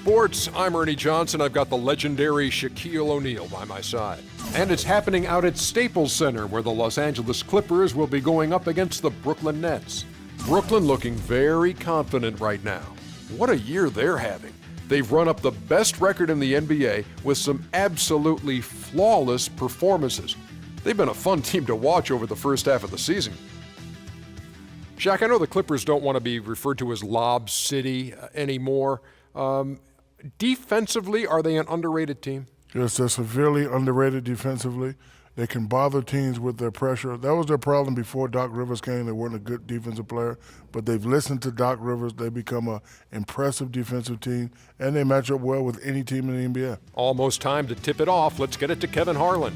Sports. I'm Ernie Johnson. I've got the legendary Shaquille O'Neal by my side. And it's happening out at Staples Center, where the Los Angeles Clippers will be going up against the Brooklyn Nets. Brooklyn looking very confident right now. What a year they're having. They've run up the best record in the NBA with some absolutely flawless performances. They've been a fun team to watch over the first half of the season. Shaq, I know the Clippers don't want to be referred to as Lob City anymore. Defensively, are they an underrated team? Yes, they're severely underrated defensively. They can bother teams with their pressure. That was their problem before Doc Rivers came. They weren't a good defensive player, but they've listened to Doc Rivers. They become an impressive defensive team, and they match up well with any team in the NBA. Almost time to tip it off. Let's get it to Kevin Harlan.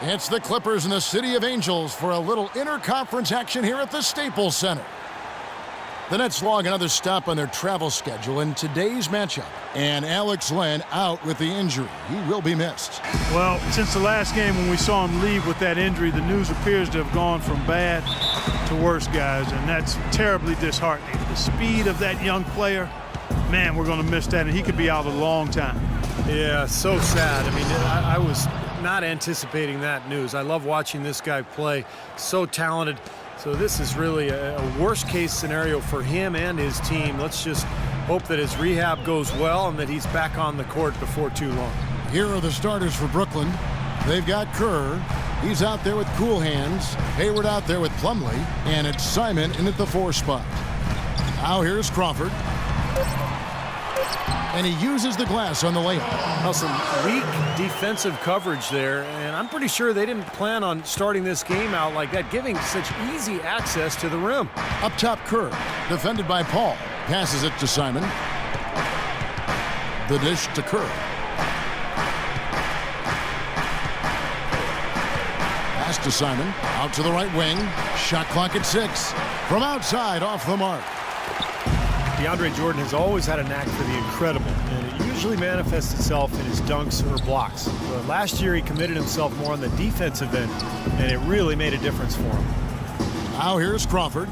It's the Clippers in the City of Angels for a little interconference action here at the Staples Center. The Nets log another stop on their travel schedule in today's matchup. And Alex Len out with the injury. He will be missed. Well, since the last game when we saw him leave with that injury, the news appears to have gone from bad to worse, guys, and that's terribly disheartening. The speed of that young player, man, we're going to miss that, and he could be out a long time. Yeah, so sad. I mean, I was not anticipating that news. I love watching this guy play. So talented. So this is really a worst-case scenario for him and his team. Let's just hope that his rehab goes well and that he's back on the court before too long. Here are the starters for Brooklyn. They've got Kerr. He's out there with cool hands. Hayward out there with Plumlee. And it's Simon in at the 4 spot. Now here's Crawford. And he uses the glass on the layup. Now some weak defensive coverage there, and I'm pretty sure they didn't plan on starting this game out like that, giving such easy access to the rim. Up top, Kerr, defended by Paul. Passes it to Simon. The dish to Kerr. Pass to Simon. Out to the right wing. Shot clock at 6. From outside, off the mark. DeAndre Jordan has always had a knack for the incredible, and it usually manifests itself in his dunks or blocks. But last year, he committed himself more on the defensive end, and it really made a difference for him. Now here's Crawford.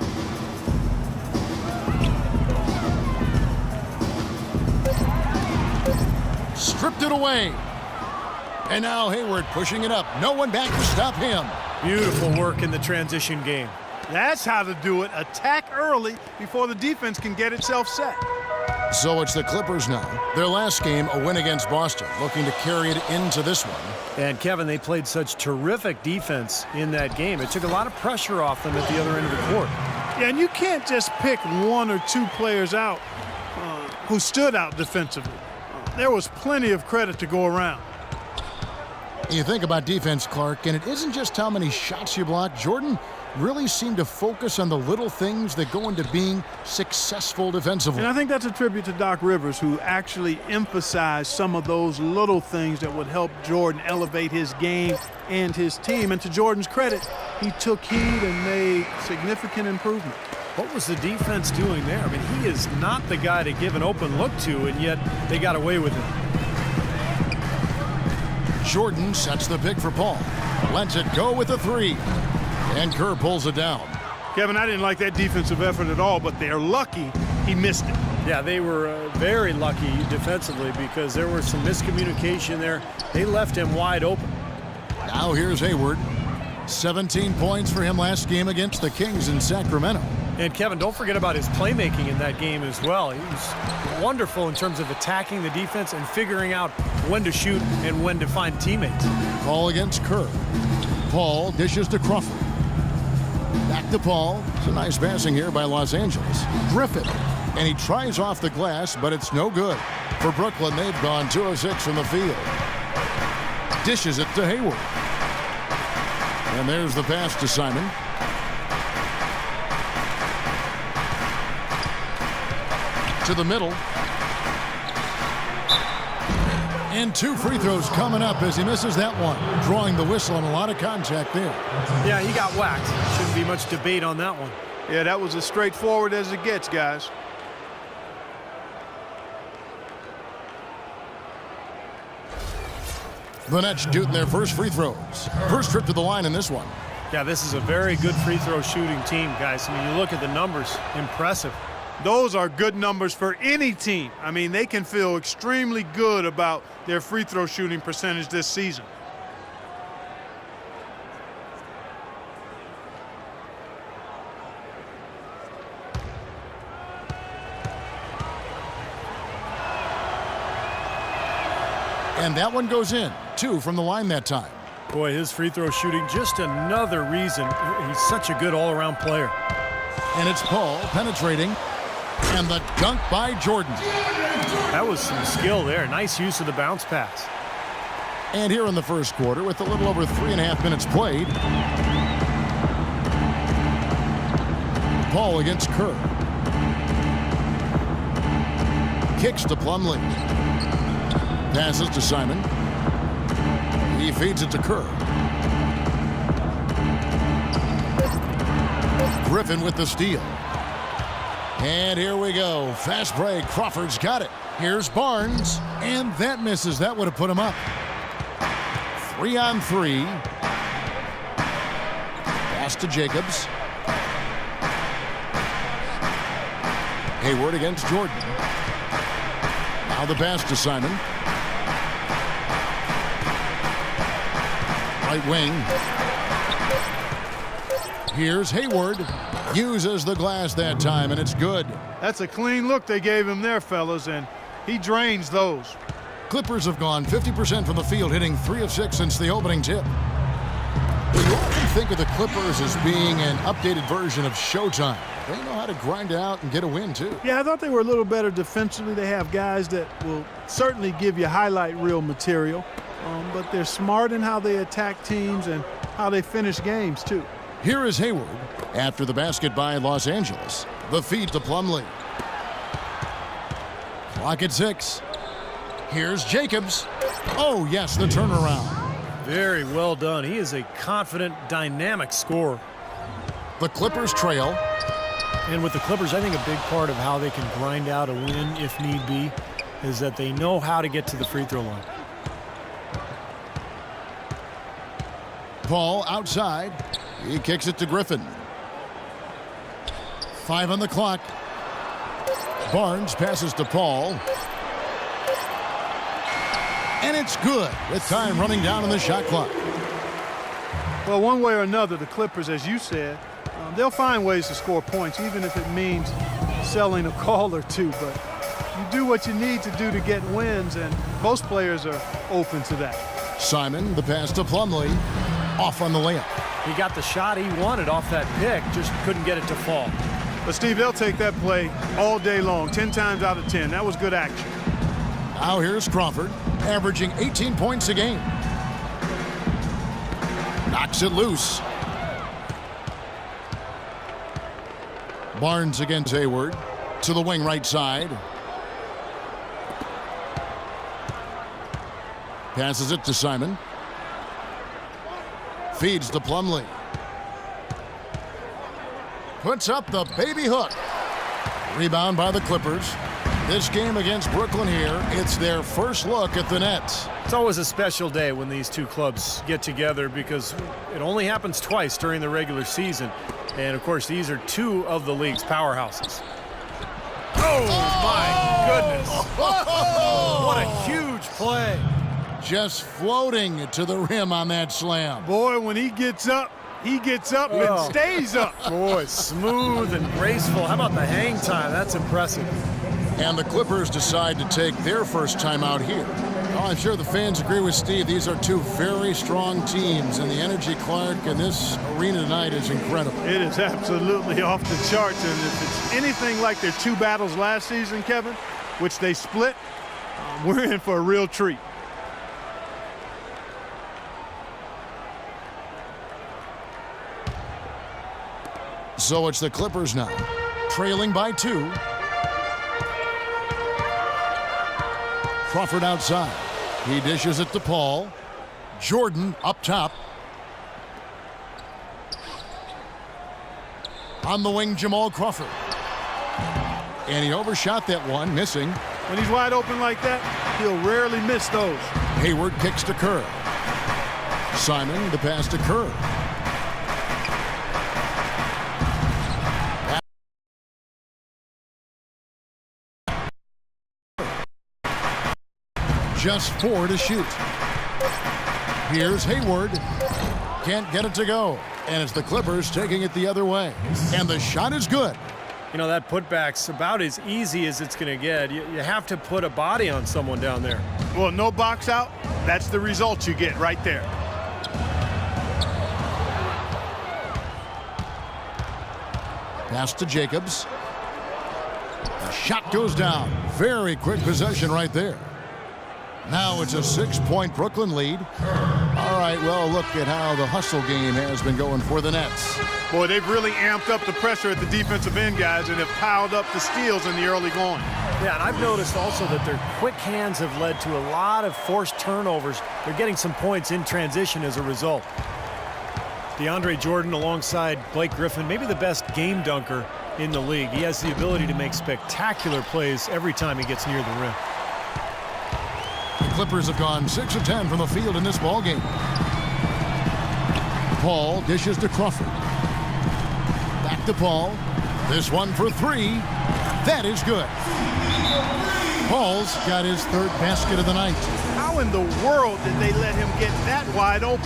Stripped it away. And now Hayward pushing it up. No one back to stop him. Beautiful work in the transition game. That's how to do it. Attack early before the defense can get itself set. So it's the Clippers now. Their last game, a win against Boston, looking to carry it into this one. And Kevin, they played such terrific defense in that game. It took a lot of pressure off them at the other end of the court. Yeah, and you can't just pick 1 or 2 players out who stood out defensively. There was plenty of credit to go around. You think about defense, Clark, and it isn't just how many shots you block. Jordan really seemed to focus on the little things that go into being successful defensively. And I think that's a tribute to Doc Rivers, who actually emphasized some of those little things that would help Jordan elevate his game and his team. And to Jordan's credit, he took heed and made significant improvement. What was the defense doing there? I mean, he is not the guy to give an open look to, and yet they got away with it. Jordan sets the pick for Paul. Lets it go with a three. And Kerr pulls it down. Kevin, I didn't like that defensive effort at all, but they're lucky he missed it. Yeah, they were very lucky defensively because there was some miscommunication there. They left him wide open. Now here's Hayward. 17 points for him last game against the Kings in Sacramento. And Kevin, don't forget about his playmaking in that game as well. He was wonderful in terms of attacking the defense and figuring out when to shoot and when to find teammates. Paul against Kerr. Paul dishes to Crawford. Back to Paul. It's a nice passing here by Los Angeles. Griffin. And he tries off the glass, but it's no good. For Brooklyn, they've gone 2 of 6 from the field. Dishes it to Hayward. And there's the pass to Simon. To the middle. And 2 free throws coming up as he misses that one. Drawing the whistle and a lot of contact there. Yeah, he got whacked. Shouldn't be much debate on that one. Yeah, that was as straightforward as it gets, guys. The Nets shooting their first free throws. First trip to the line in this one. Yeah, this is a very good free throw shooting team, guys. I mean, you look at the numbers, impressive. Those are good numbers for any team. I mean, they can feel extremely good about their free throw shooting percentage this season. And that one goes in. 2 from the line that time. Boy, his free throw shooting, just another reason he's such a good all-around player. And it's Paul penetrating. And the dunk by Jordan. That was some skill there. Nice use of the bounce pass. And here in the first quarter, with a little over 3.5 minutes played, Paul against Kerr. Kicks to Plumlee. Passes to Simon. He feeds it to Kerr. Griffin with the steal. And here we go. Fast break. Crawford's got it. Here's Barnes. And that misses. That would have put him up. 3 on 3. Pass to Jacobs. Hayward against Jordan. Now the pass to Simon. Right wing. Here's Hayward. Uses the glass that time, and it's good. That's a clean look they gave him there, fellas, and he drains those. Clippers have gone 50% from the field, hitting 3 of 6 since the opening tip. You often think of the Clippers as being an updated version of Showtime. They know how to grind out and get a win, too. Yeah, I thought they were a little better defensively. They have guys that will certainly give you highlight reel material, but they're smart in how they attack teams and how they finish games, too. Here is Hayward after the basket by Los Angeles. The feed to Plumlee. Clock at 6. Here's Jacobs. Oh, yes, the turnaround. Very well done. He is a confident, dynamic scorer. The Clippers trail. And with the Clippers, I think a big part of how they can grind out a win, if need be, is that they know how to get to the free throw line. Paul outside. He kicks it to Griffin. 5 on the clock. Barnes passes to Paul. And it's good with time running down on the shot clock. Well, one way or another, the Clippers, as you said, they'll find ways to score points, even if it means selling a call or two. But you do what you need to do to get wins, and most players are open to that. Simon, the pass to Plumlee. Off on the layup. He got the shot he wanted off that pick, just couldn't get it to fall. But, Steve, they'll take that play all day long, 10 times out of 10. That was good action. Now here's Crawford, averaging 18 points a game. Knocks it loose. Barnes against Hayward. To the wing right side. Passes it to Simon. Feeds to Plumlee. Puts up the baby hook. Rebound by the Clippers. This game against Brooklyn here, it's their first look at the Nets. It's always a special day when these two clubs get together because it only happens twice during the regular season. And, of course, these are two of the league's powerhouses. Oh, my goodness. What a huge play. Just floating to the rim on that slam. Boy, when he gets up and stays up. Boy, smooth and graceful. How about the hang time? That's impressive. And the Clippers decide to take their first time out here. Oh, I'm sure the fans agree with Steve. These are two very strong teams, and the energy, Clark, in this arena tonight is incredible. It is absolutely off the charts, and if it's anything like their two battles last season, Kevin, which they split, we're in for a real treat. So it's the Clippers now, trailing by 2. Crawford outside. He dishes it to Paul. Jordan up top. On the wing, Jamal Crawford. And he overshot that one, missing. When he's wide open like that, he'll rarely miss those. Hayward kicks to Kerr. Simon, the pass to Kerr. Just 4 to shoot. Here's Hayward. Can't get it to go. And it's the Clippers taking it the other way. And the shot is good. You know, that putback's about as easy as it's going to get. You have to put a body on someone down there. Well, no box out. That's the result you get right there. Pass to Jacobs. The shot goes down. Very quick possession right there. Now it's a 6-point Brooklyn lead. All right, well, look at how the hustle game has been going for the Nets. Boy, they've really amped up the pressure at the defensive end, guys, and have piled up the steals in the early going. Yeah, and I've noticed also that their quick hands have led to a lot of forced turnovers. They're getting some points in transition as a result. DeAndre Jordan alongside Blake Griffin, maybe the best game dunker in the league. He has the ability to make spectacular plays every time he gets near the rim. The Clippers have gone 6 of 10 from the field in this ballgame. Paul dishes to Crawford. Back to Paul. This one for 3. That is good. Paul's got his 3rd basket of the night. How in the world did they let him get that wide open?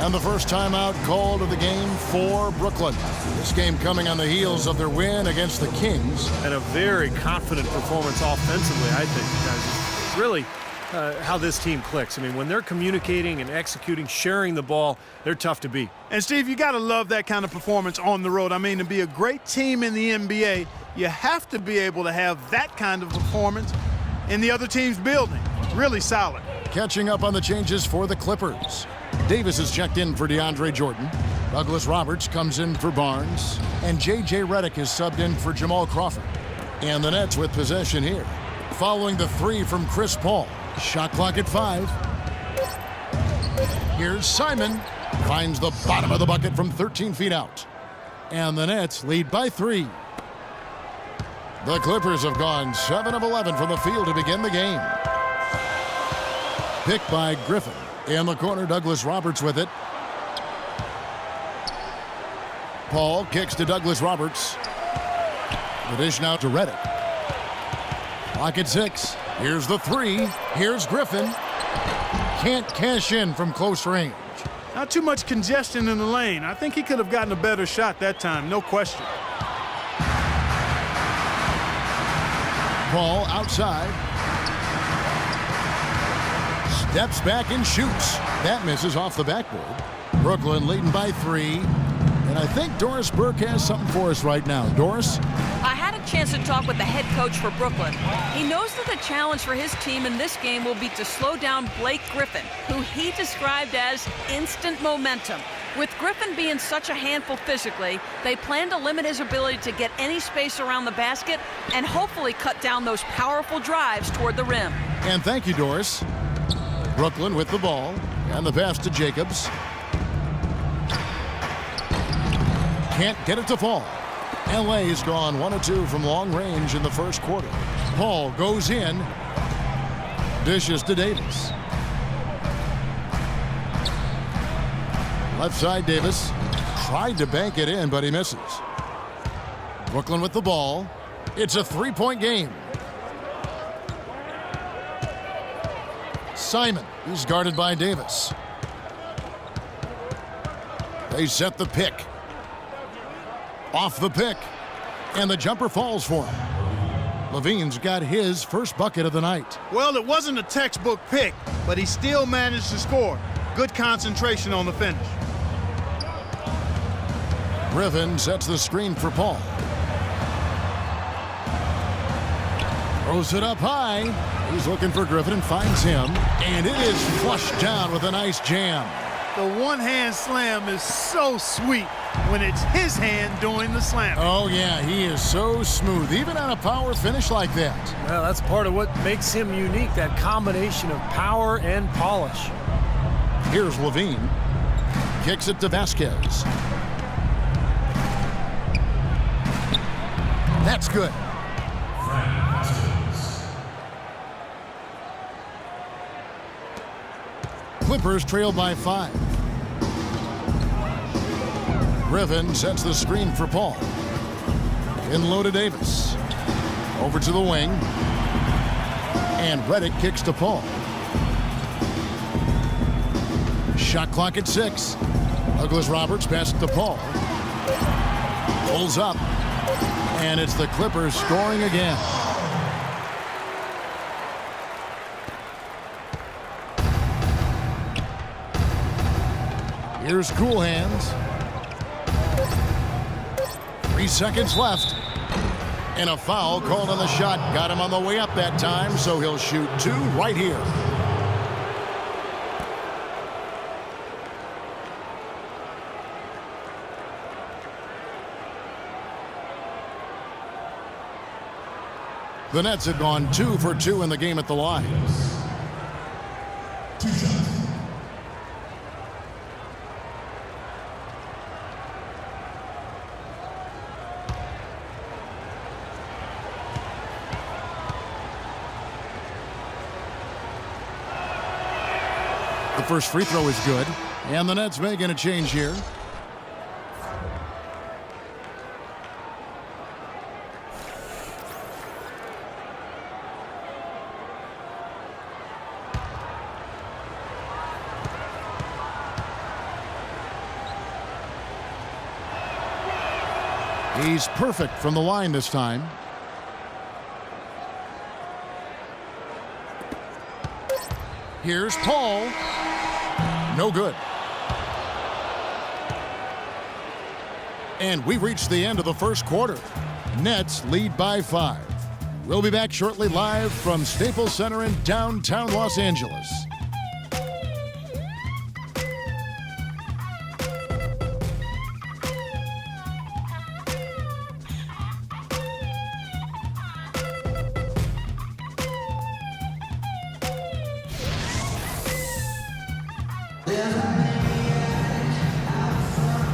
And the first timeout called of the game for Brooklyn. This game coming on the heels of their win against the Kings. And a very confident performance offensively, I think, guys. It's really how this team clicks. I mean, when they're communicating and executing, sharing the ball, they're tough to beat. And, Steve, you got to love that kind of performance on the road. I mean, to be a great team in the NBA, you have to be able to have that kind of performance in the other team's building. Really solid. Catching up on the changes for the Clippers. Davis is checked in for DeAndre Jordan. Douglas Roberts comes in for Barnes. And J.J. Redick is subbed in for Jamal Crawford. And the Nets with possession here. Following the 3 from Chris Paul. Shot clock at 5. Here's Simon. Finds the bottom of the bucket from 13 feet out. And the Nets lead by 3. The Clippers have gone 7 of 11 from the field to begin the game. Picked by Griffin. In the corner, Douglas Roberts with it. Paul kicks to Douglas Roberts. The dish now to Redick. Clock at 6. Here's the 3. Here's Griffin. Can't cash in from close range. Not too much congestion in the lane. I think he could have gotten a better shot that time, no question. Paul outside. Steps back and shoots. That misses off the backboard. Brooklyn leading by 3. And I think Doris Burke has something for us right now. Doris? I had a chance to talk with the head coach for Brooklyn. He knows that the challenge for his team in this game will be to slow down Blake Griffin, who he described as instant momentum. With Griffin being such a handful physically, they plan to limit his ability to get any space around the basket and hopefully cut down those powerful drives toward the rim. And thank you, Doris. Brooklyn with the ball and the pass to Jacobs. Can't get it to fall. LA's gone 1 of 2 from long range in the first quarter. Paul goes in. Dishes to Davis. Left side, Davis tried to bank it in, but he misses. Brooklyn with the ball. It's a 3-point game. Simon, he's guarded by Davis. They set the pick. Off the pick. And the jumper falls for him. Levine's got his first bucket of the night. Well, it wasn't a textbook pick, but he still managed to score. Good concentration on the finish. Griffin sets the screen for Paul. Throws it up high. He's looking for Griffin and finds him. And it is flushed down with a nice jam. The one-hand slam is so sweet when it's his hand doing the slam. Oh, yeah, he is so smooth, even on a power finish like that. Well, that's part of what makes him unique, that combination of power and polish. Here's Levine. Kicks it to Vasquez. That's good. Clippers trail by 5. Griffin sets the screen for Paul. In low to Davis. Over to the wing. And Redick kicks to Paul. Shot clock at 6. Douglas Roberts passes to Paul. Pulls up. And it's the Clippers scoring again. Here's Cool Hands. 3 seconds left. And a foul called on the shot. Got him on the way up that time, so he'll shoot 2 right here. The Nets have gone 2 for 2 in the game at the line. The first free throw is good, and the Nets making a change here. He's perfect from the line this time. Here's Paul. No good. And we reached the end of the first quarter. Nets lead by 5. We'll be back shortly live from Staples Center in downtown Los Angeles.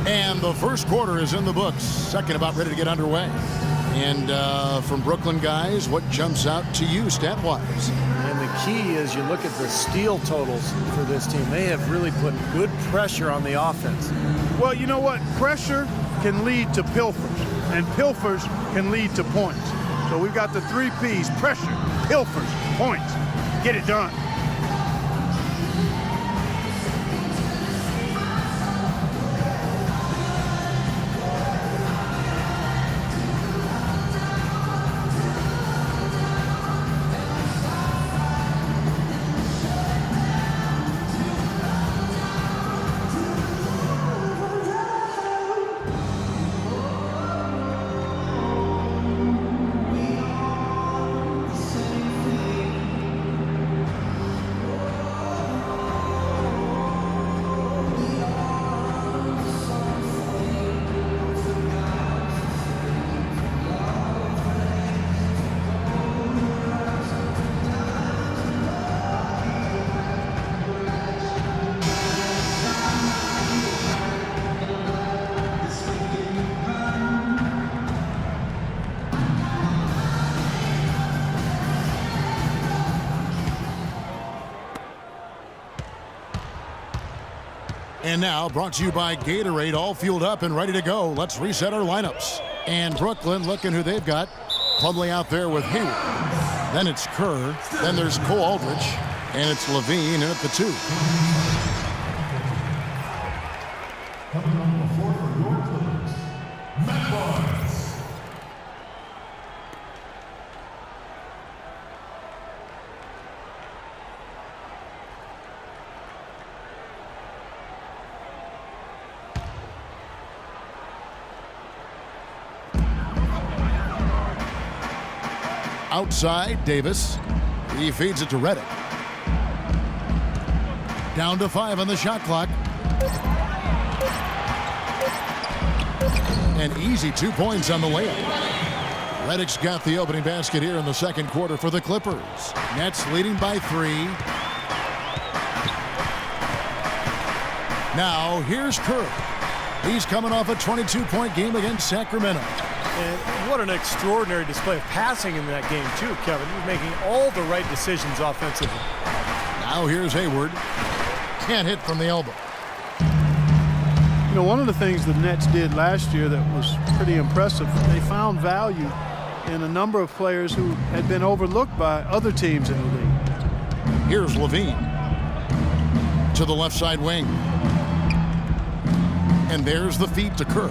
And the first quarter is in the books. Second about ready to get underway. And from Brooklyn guys, what jumps out to you stat-wise? And the key is you look at the steal totals for this team. They have really put good pressure on the offense. Well, you know what? Pressure can lead to pilfers, and pilfers can lead to points. So we've got the 3 Ps: pressure, pilfers, points. Get it done. And now, brought to you by Gatorade, all fueled up and ready to go. Let's reset our lineups. And Brooklyn, looking who they've got. Plumlee out there with Hayward. Then it's Kerr. Then there's Cole Aldrich. And it's Levine in at the 2. Outside, Davis. He feeds it to Redick. Down to 5 on the shot clock. An easy 2 points on the layup. Redick's got the opening basket here in the second quarter for the Clippers. Nets leading by 3. Now, here's Kerr. He's coming off a 22-point game against Sacramento. And what an extraordinary display of passing in that game, too, Kevin. He's making all the right decisions offensively. Now here's Hayward. Can't hit from the elbow. You know, one of the things the Nets did last year that was pretty impressive, they found value in a number of players who had been overlooked by other teams in the league. Here's Levine. To the left side wing. And there's the feed to Kerr.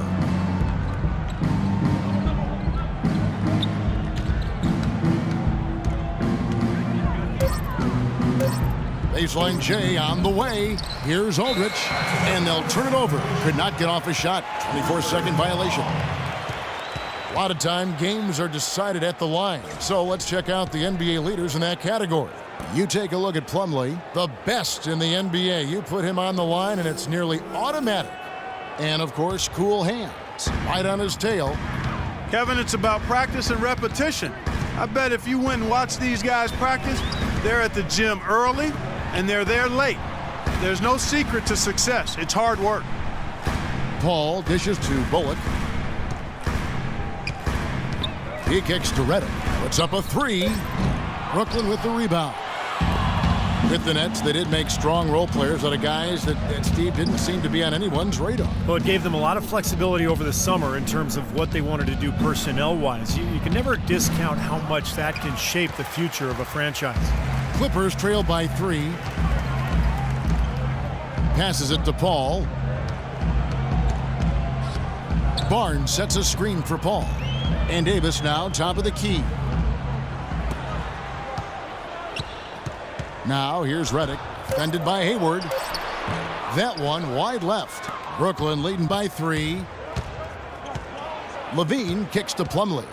Baseline J on the way. Here's Aldrich. And they'll turn it over. Could not get off a shot. 24-second violation. A lot of time, games are decided at the line. So let's check out the NBA leaders in that category. You take a look at Plumlee, the best in the NBA. You put him on the line, and it's nearly automatic. And, of course, cool hands. Right on his tail. Kevin, it's about practice and repetition. I bet if you went and watched these guys practice, they're at the gym early and they're there late. There's no secret to success. It's hard work. Paul dishes to Bullock. He kicks to Redick. Puts up a 3. Brooklyn with the rebound. With the Nets, they did make strong role players out of guys that Steve didn't seem to be on anyone's radar. Well, it gave them a lot of flexibility over the summer in terms of what they wanted to do personnel-wise. You can never discount how much that can shape the future of a franchise. Clippers trail by 3. Passes it to Paul. Barnes sets a screen for Paul. And Davis now top of the key. Now here's Redick, defended by Hayward. That one wide left. Brooklyn leading by 3. Levine kicks to Plumlee.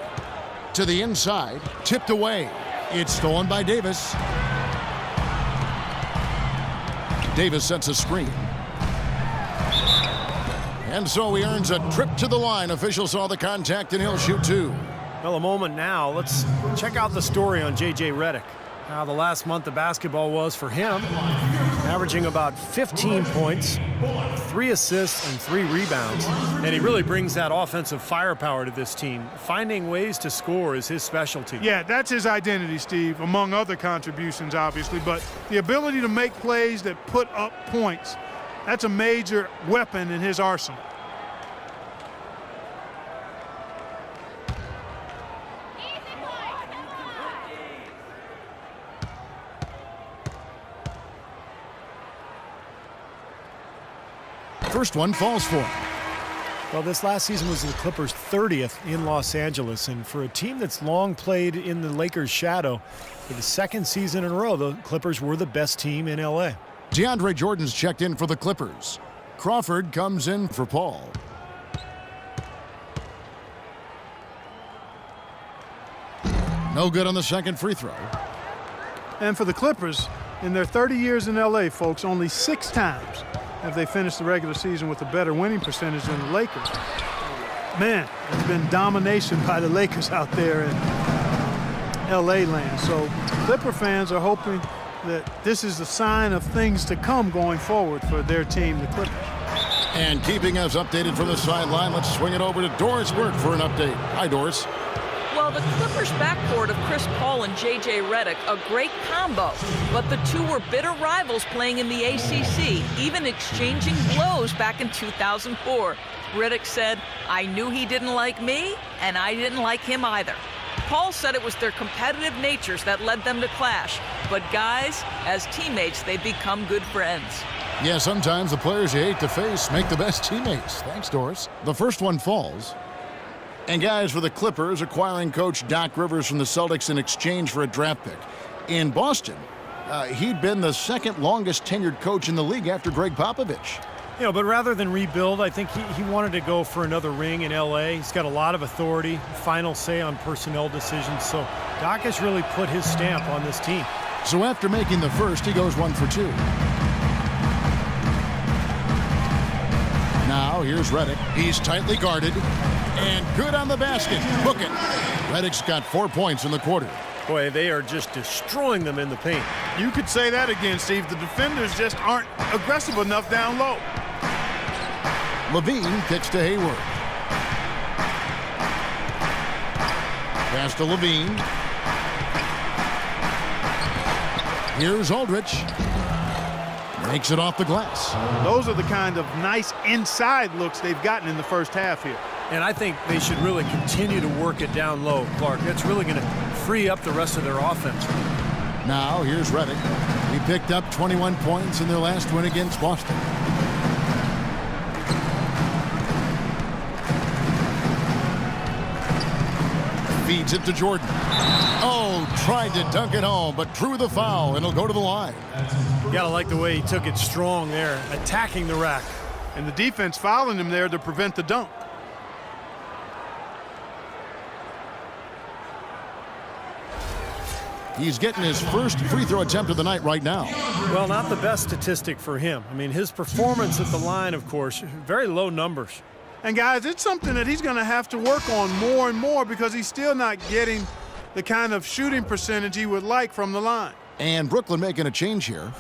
To the inside, tipped away. It's stolen by Davis. Davis sets a screen. And so he earns a trip to the line. Official saw the contact and he'll shoot 2. Well, a moment now. Let's check out the story on J.J. Redick. How the last month of basketball was for him, averaging about 15 points, 3 assists, and 3 rebounds. And he really brings that offensive firepower to this team. Finding ways to score is his specialty. Yeah, that's his identity, Steve, among other contributions, obviously. But the ability to make plays that put up points, that's a major weapon in his arsenal. First one falls for him. Well, this last season was the Clippers' 30th in Los Angeles, and for a team that's long played in the Lakers' shadow, for the second season in a row, the Clippers were the best team in L.A. DeAndre Jordan's checked in for the Clippers. Crawford comes in for Paul. No good on the second free throw. And for the Clippers, in their 30 years in L.A., folks, only 6 times have they finished the regular season with a better winning percentage than the Lakers. Man, it's been domination by the Lakers out there in L.A. land. So Clipper fans are hoping that this is the sign of things to come going forward for their team, the Clippers. And keeping us updated from the sideline, let's swing it over to Doris Burke for an update. Hi, Doris. Well, Well, the Clippers' backcourt of Chris Paul and J.J. Redick, a great combo. But the two were bitter rivals playing in the ACC, even exchanging blows back in 2004. Redick said, "I knew he didn't like me, and I didn't like him either." Paul said it was their competitive natures that led them to clash. But guys, as teammates, they've become good friends. Yeah, sometimes the players you hate to face make the best teammates. Thanks, Doris. The first one falls. And guys, for the Clippers, acquiring coach Doc Rivers from the Celtics in exchange for a draft pick. In Boston, he'd been the second longest tenured coach in the league after Greg Popovich. But rather than rebuild, I think he wanted to go for another ring in L.A. He's got a lot of authority, final say on personnel decisions. So Doc has really put his stamp on this team. So after making the first, he goes 1 for 2. Now here's Redick. He's tightly guarded and good on the basket. Book it. Redick's got 4 points in the quarter. Boy, they are just destroying them in the paint. You could say that again, Steve. The defenders just aren't aggressive enough down low. Levine kicks to Hayward. Pass to Levine. Here's Aldridge. Makes it off the glass. Those are the kind of nice inside looks they've gotten in the first half here. And I think they should really continue to work it down low, Clark. That's really going to free up the rest of their offense. Now here's Redick. He picked up 21 points in their last win against Boston. Feeds it to Jordan. Oh, tried to dunk it home, but drew the foul, and it'll go to the line. You gotta like the way he took it strong there, attacking the rack. And the defense fouling him there to prevent the dunk. He's getting his first free throw attempt of the night right now. Well, not the best statistic for him. I mean, his performance at the line, of course, very low numbers. And guys, it's something that he's going to have to work on more and more because he's still not getting the kind of shooting percentage he would like from the line. And Brooklyn making a change here.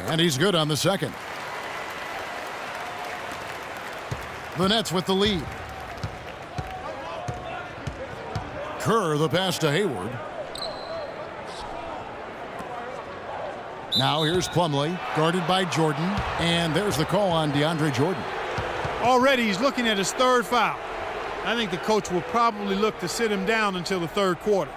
And he's good on the second. The Nets with the lead. Kerr, the pass to Hayward. Now here's Plumlee, guarded by Jordan. And there's the call on DeAndre Jordan. Already he's looking at his third foul. I think the coach will probably look to sit him down until the third quarter.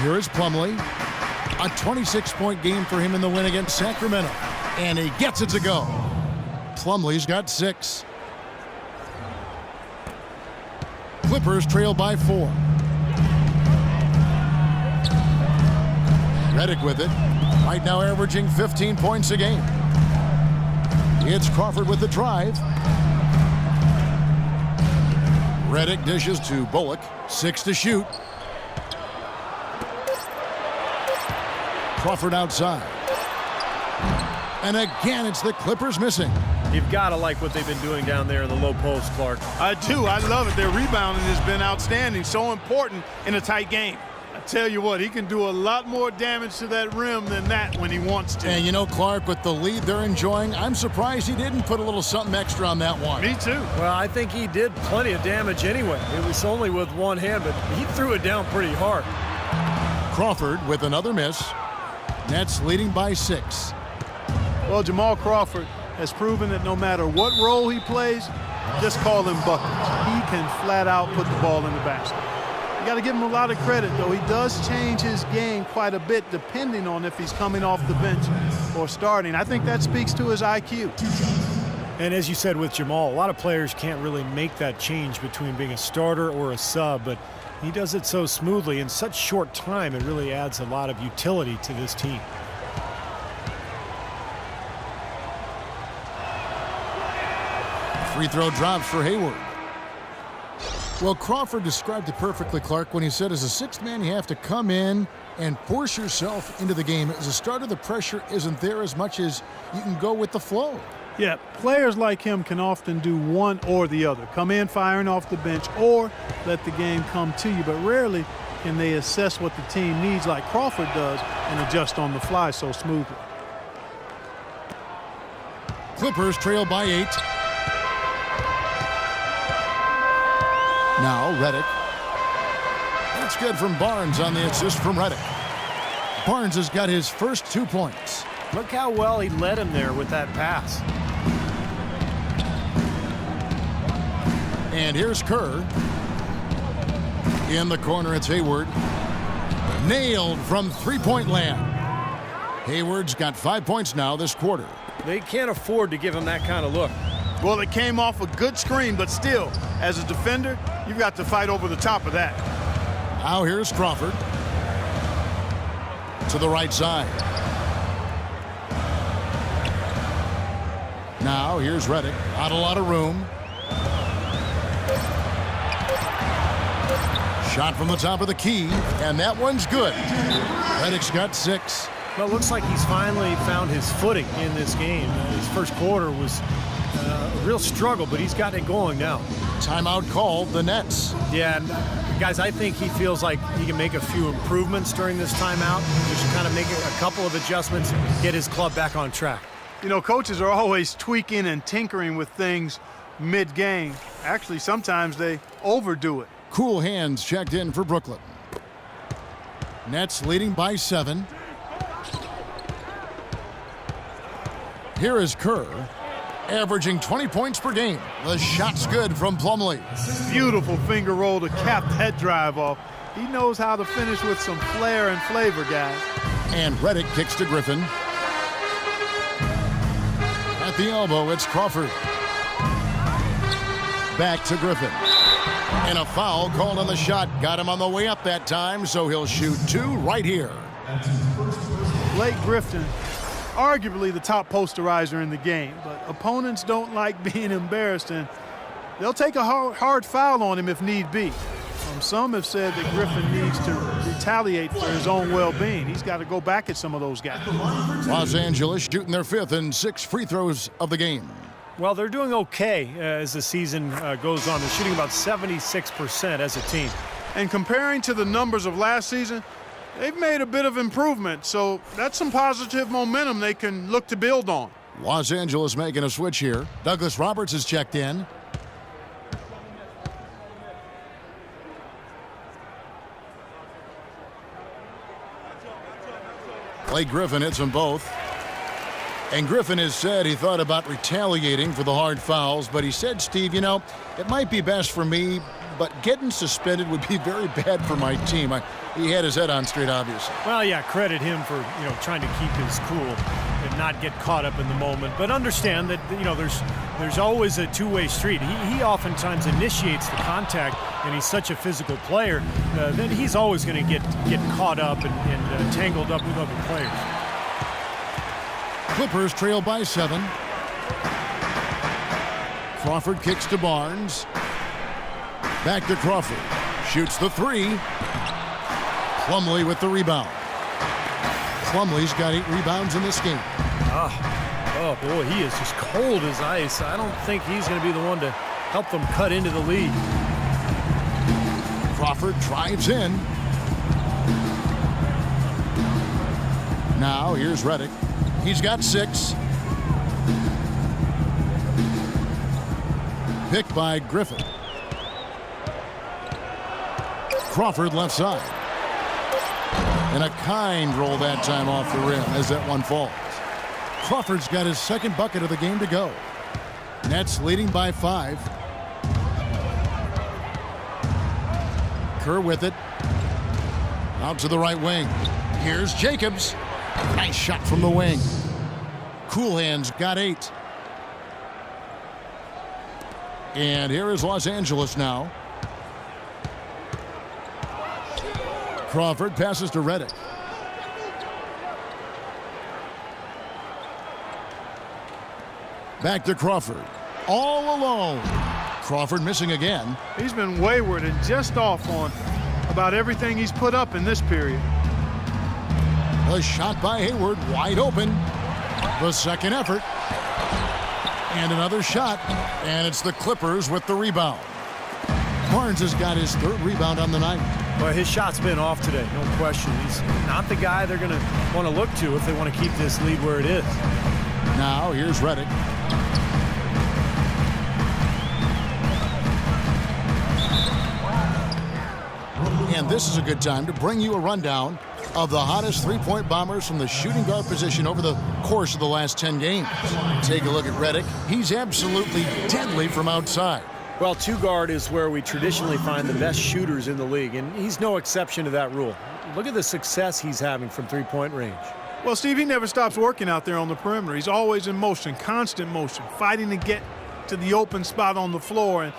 Here is Plumlee. A 26-point game for him in the win against Sacramento. And he gets it to go. Plumlee's got 6. Clippers trail by 4. Redick with it. Right now averaging 15 points a game. It's Crawford with the drive. Redick dishes to Bullock. 6 to shoot. Crawford outside. And again, it's the Clippers missing. You've got to like what they've been doing down there in the low post, Clark. I do. I love it. Their rebounding has been outstanding. So important in a tight game. I tell you what, he can do a lot more damage to that rim than that when he wants to. And you know, Clark, with the lead they're enjoying, I'm surprised he didn't put a little something extra on that one. Me too. Well, I think he did plenty of damage anyway. It was only with one hand, but he threw it down pretty hard. Crawford with another miss. Nets leading by 6. Well, Jamal Crawford has proven that no matter what role he plays, just call him buckets. He can flat out put the ball in the basket. You got to give him a lot of credit, though. He does change his game quite a bit depending on if he's coming off the bench or starting. I think that speaks to his IQ. And as you said with Jamal, a lot of players can't really make that change between being a starter or a sub, but he does it so smoothly in such short time. It really adds a lot of utility to this team. Free throw drops for Hayward. Well, Crawford described it perfectly, Clark, when he said as a sixth man, you have to come in and force yourself into the game. As a starter, the pressure isn't there as much as you can go with the flow. Yeah, players like him can often do one or the other. Come in firing off the bench or let the game come to you, but rarely can they assess what the team needs like Crawford does and adjust on the fly so smoothly. Clippers trail by 8. Now Redick. That's good from Barnes on the assist from Redick. Barnes has got his first 2 points. Look how well he led him there with that pass. And here's Kerr. In the corner, it's Hayward. Nailed from three-point land. Hayward's got 5 points now this quarter. They can't afford to give him that kind of look. Well, it came off a good screen, but still, as a defender, you've got to fight over the top of that. Now here's Crawford. To the right side. Now here's Redick. Not a lot of room. Shot from the top of the key, and that one's good. Redick's got 6. Well, it looks like he's finally found his footing in this game. His first quarter was a real struggle, but he's got it going now. Timeout called, the Nets. Yeah, and guys, I think he feels like he can make a few improvements during this timeout. Just kind of make a couple of adjustments, get his club back on track. You know, coaches are always tweaking and tinkering with things mid-game. Actually, sometimes they overdo it. Cool hands checked in for Brooklyn. Nets leading by 7. Here is Kerr, averaging 20 points per game. The shot's good from Plumlee. Beautiful finger roll to cap that drive off. He knows how to finish with some flair and flavor, guys. And Redick kicks to Griffin. At the elbow, it's Crawford. Back to Griffin. And a foul called on the shot. Got him on the way up that time, so he'll shoot 2 right here. Blake Griffin, arguably the top posterizer in the game, but opponents don't like being embarrassed, and they'll take a hard foul on him if need be. Some have said that Griffin needs to retaliate for his own well-being. He's got to go back at some of those guys. Los Angeles shooting their 5th and 6th free throws of the game. Well, they're doing okay as the season goes on. They're shooting about 76% as a team. And comparing to the numbers of last season, they've made a bit of improvement, so that's some positive momentum they can look to build on. Los Angeles making a switch here. Douglas Roberts is checked in. Blake Griffin hits them both. And Griffin has said he thought about retaliating for the hard fouls, but he said, Steve, you know, it might be best for me, but getting suspended would be very bad for my team. He had his head on straight, obviously. Well, yeah, credit him for, trying to keep his cool and not get caught up in the moment. But understand that, there's always a two-way street. He oftentimes initiates the contact, and he's such a physical player that he's always going to get caught up and tangled up with other players. Clippers trail by 7. Crawford kicks to Barnes. Back to Crawford. Shoots the 3. Plumlee with the rebound. Plumlee's got 8 rebounds in this game. Oh, boy, he is just cold as ice. I don't think he's going to be the one to help them cut into the lead. Crawford drives in. Now here's Redick. He's got 6. Picked by Griffin. Crawford left side. And a kind roll that time off the rim as that one falls. Crawford's got his 2nd bucket of the game to go. Nets leading by 5. Kerr with it. Out to the right wing. Here's Jacobs. Nice shot from the wing. Cool hands got 8. And here is Los Angeles now. Crawford passes to Redick. Back to Crawford. All alone. Crawford missing again. He's been wayward and just off on about everything he's put up in this period. A shot by Hayward, wide open. The second effort. And another shot. And it's the Clippers with the rebound. Barnes has got his third rebound on the night. Well, his shot's been off today, no question. He's not the guy they're going to want to look to if they want to keep this lead where it is. Now, here's Redick. And this is a good time to bring you a rundown of the hottest three-point bombers from the shooting guard position over the course of the last 10 games. Take a look at Redick. He's absolutely deadly from outside. Well, two guard is where we traditionally find the best shooters in the league, and he's no exception to that rule. Look at the success he's having from three-point range. Well, Steve, he never stops working out there on the perimeter. He's always in motion, constant motion, fighting to get to the open spot on the floor. And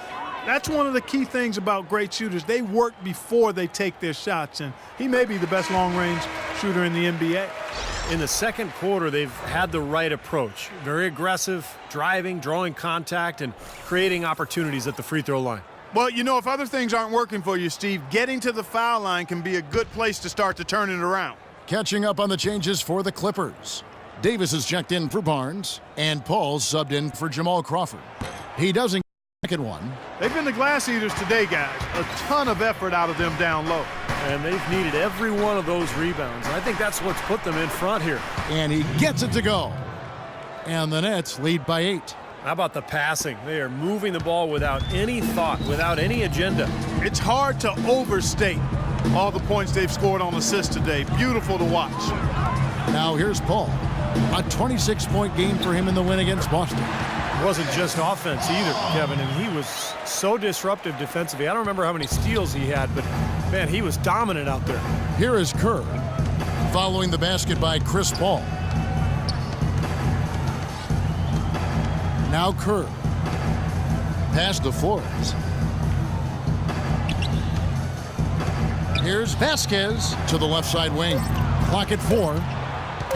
that's one of the key things about great shooters. They work before they take their shots, and he may be the best long-range shooter in the NBA. In the second quarter, they've had the right approach. Very aggressive, driving, drawing contact, and creating opportunities at the free throw line. Well, you know, if other things aren't working for you, Steve, getting to the foul line can be a good place to start to turn it around. Catching up on the changes for the Clippers. Davis is checked in for Barnes, and Paul's subbed in for Jamal Crawford. He doesn't get one. They've been the glass eaters today, guys. A ton of effort out of them down low. And they've needed every one of those rebounds. I think that's what's put them in front here. And he gets it to go. And the Nets lead by 8. How about the passing? They are moving the ball without any thought, without any agenda. It's hard to overstate all the points they've scored on assists today. Beautiful to watch. Now here's Paul. A 26-point game for him in the win against Boston. It wasn't just offense either, Kevin, and he was so disruptive defensively. I don't remember how many steals he had, but, man, he was dominant out there. Here is Kerr, following the basket by Chris Paul. Now Kerr. Pass to Flores. Here's Vasquez to the left side wing. Clock at 4.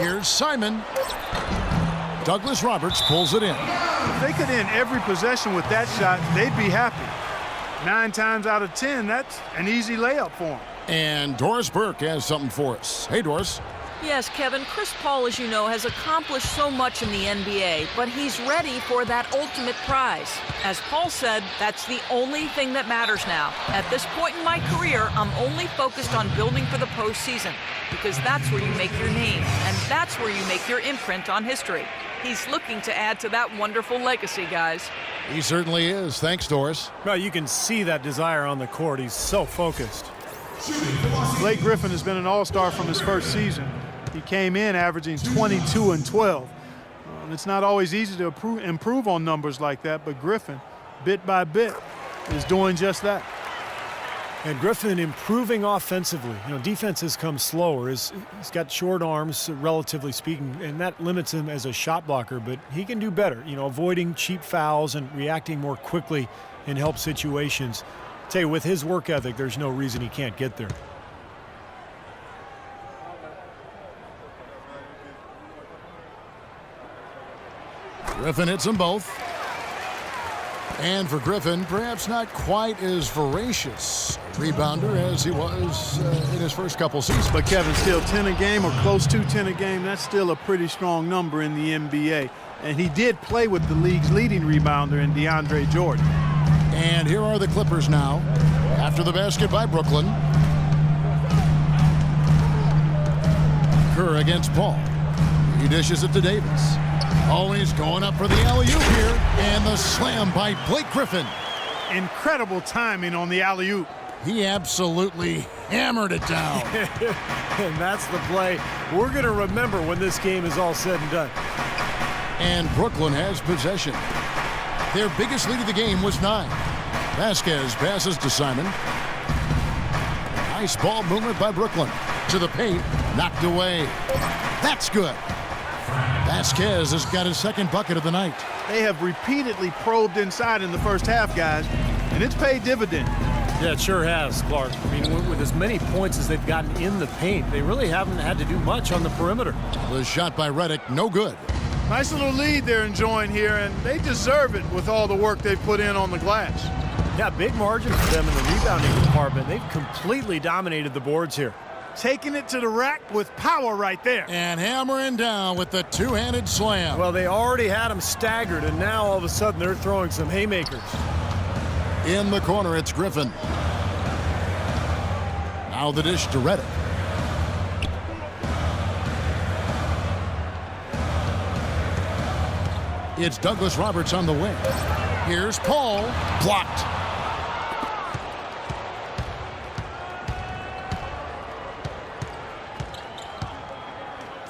Here's Simon. Douglas Roberts pulls it in. If they could end every possession with that shot, they'd be happy. 9 times out of 10, that's an easy layup for them. And Doris Burke has something for us. Hey, Doris. Yes, Kevin, Chris Paul, as you know, has accomplished so much in the NBA, but he's ready for that ultimate prize. As Paul said, that's the only thing that matters now. At this point in my career, I'm only focused on building for the postseason, because that's where you make your name, and that's where you make your imprint on history. He's looking to add to that wonderful legacy, guys. He certainly is. Thanks, Doris. Well, you can see that desire on the court. He's so focused. Blake Griffin has been an all-star from his first season. He came in averaging 22 and 12. It's not always easy to improve on numbers like that, but Griffin, bit by bit, is doing just that. And Griffin improving offensively. You know, defense has come slower. He's got short arms, relatively speaking, and that limits him as a shot blocker, but he can do better, you know, avoiding cheap fouls and reacting more quickly in help situations. I'll tell you, with his work ethic, there's no reason he can't get there. Griffin hits them both. And for Griffin, perhaps not quite as voracious a rebounder as he was in his first couple seasons. But Kevin, still 10 a game or close to 10 a game, that's still a pretty strong number in the NBA. And he did play with the league's leading rebounder in DeAndre Jordan. And here are the Clippers now, after the basket by Brooklyn. Kerr against Paul. He dishes it to Davis. Always going up for the alley-oop here, and the slam by Blake Griffin. Incredible timing on the alley-oop. He absolutely hammered it down. And that's the play we're going to remember when this game is all said and done. And Brooklyn has possession. Their biggest lead of the game was 9. Vasquez passes to Simon. Nice ball movement by Brooklyn. To the paint, knocked away. That's good. Vasquez has got his second bucket of the night. They have repeatedly probed inside in the first half, guys, and it's paid dividends. Yeah, it sure has, Clark. I mean, with as many points as they've gotten in the paint, they really haven't had to do much on the perimeter. The shot by Redick, no good. Nice little lead they're enjoying here, and they deserve it with all the work they've put in on the glass. Yeah, big margin for them in the rebounding department. They've completely dominated the boards here. Taking it to the rack with power right there. And hammering down with the two-handed slam. Well, they already had him staggered, and now all of a sudden they're throwing some haymakers. In the corner, it's Griffin. Now the dish to Redick. It's Douglas Roberts on the wing. Here's Paul. Blocked.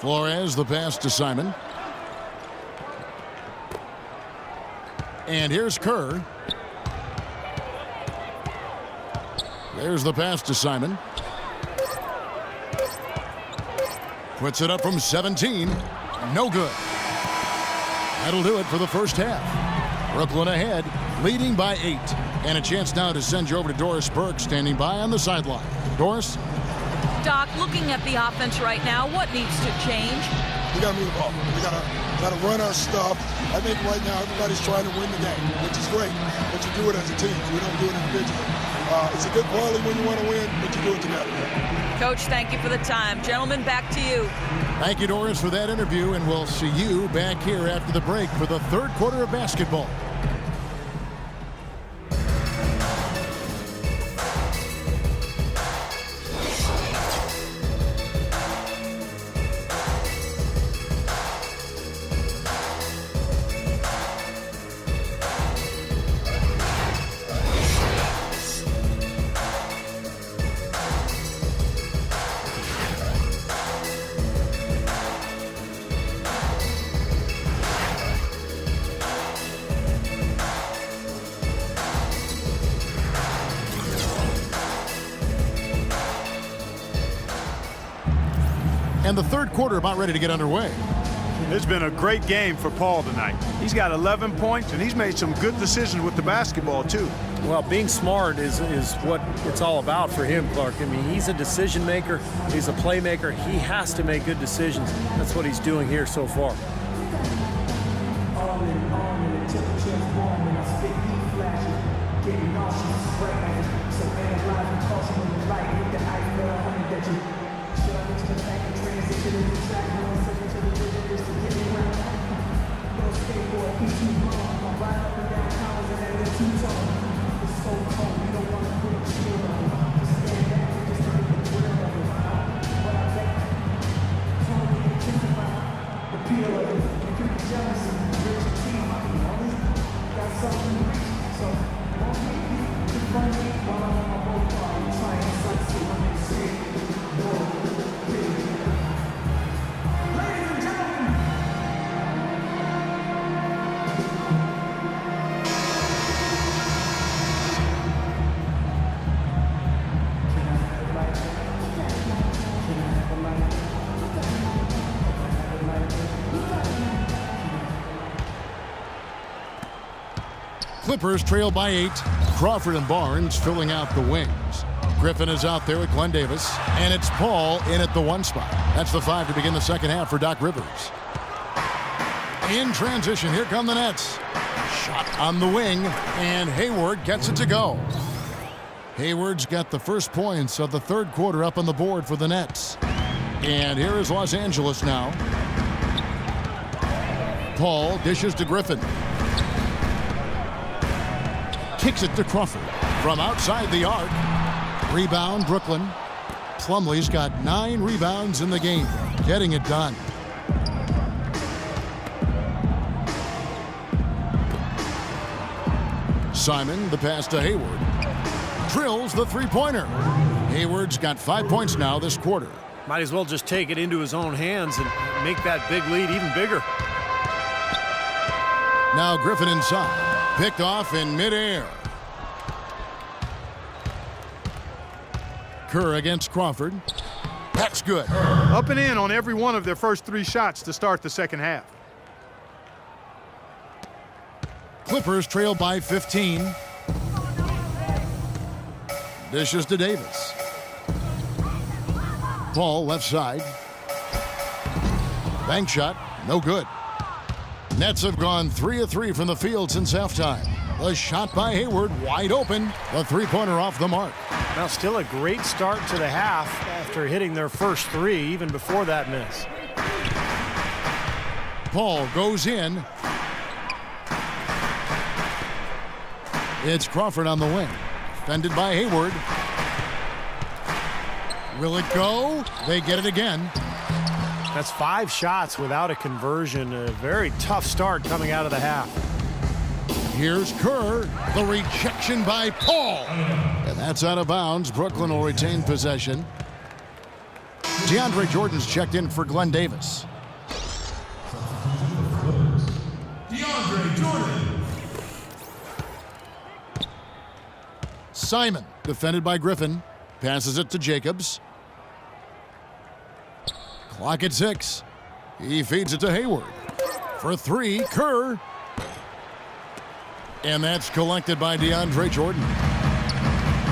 Flores, the pass to Simon. And here's Kerr. There's the pass to Simon. Puts it up from 17. No good. That'll do it for the first half. Brooklyn ahead, leading by 8. And a chance now to send you over to Doris Burke, standing by on the sideline. Doris? Doc, looking at the offense right now, what needs to change? We got to move off. We got to run our stuff. I think right now everybody's trying to win the game, which is great. But you do it as a team. We don't do it individually. It's a good quality when you want to win, but you do it together. Coach, thank you for the time. Gentlemen, back to you. Thank you, Doris, for that interview, and we'll see you back here after the break for the third quarter of basketball. And the third quarter about ready to get underway. It's been a great game for Paul tonight. He's got 11 points, and he's made some good decisions with the basketball, too. Well, being smart is what it's all about for him, Clark. I mean, he's a decision maker. He's a playmaker. He has to make good decisions. That's what he's doing here so far. Clippers trail by 8. Crawford and Barnes filling out the wings. Griffin is out there with Glenn Davis. And it's Paul in at the 1 spot. That's the 5 to begin the second half for Doc Rivers. In transition, here come the Nets. Shot on the wing, and Hayward gets it to go. Hayward's got the first points of the third quarter up on the board for the Nets. And here is Los Angeles now. Paul dishes to Griffin. Kicks it to Crawford from outside the arc. Rebound, Brooklyn. Plumlee's got 9 rebounds in the game, getting it done. Simon, the pass to Hayward. Drills the three-pointer. Hayward's got 5 points now this quarter. Might as well just take it into his own hands and make that big lead even bigger. Now Griffin inside. Picked off in midair. Kerr against Crawford. That's good. Up and in on every one of their first 3 shots to start the second half. Clippers trail by 15. Dishes to Davis. Paul left side. Bank shot, no good. Nets have gone 3 of 3 from the field since halftime. The shot by Hayward, wide open. The three-pointer off the mark. Now still a great start to the half after hitting their first three, even before that miss. Paul goes in. It's Crawford on the wing. Defended by Hayward. Will it go? They get it again. That's 5 shots without a conversion. A very tough start coming out of the half. Here's Kerr. The rejection by Paul. And that's out of bounds. Brooklyn will retain possession. DeAndre Jordan's checked in for Glenn Davis. DeAndre Jordan. Simon, defended by Griffin. Passes it to Jacobs. Clock at 6. He feeds it to Hayward. For 3, Kerr. And that's collected by DeAndre Jordan.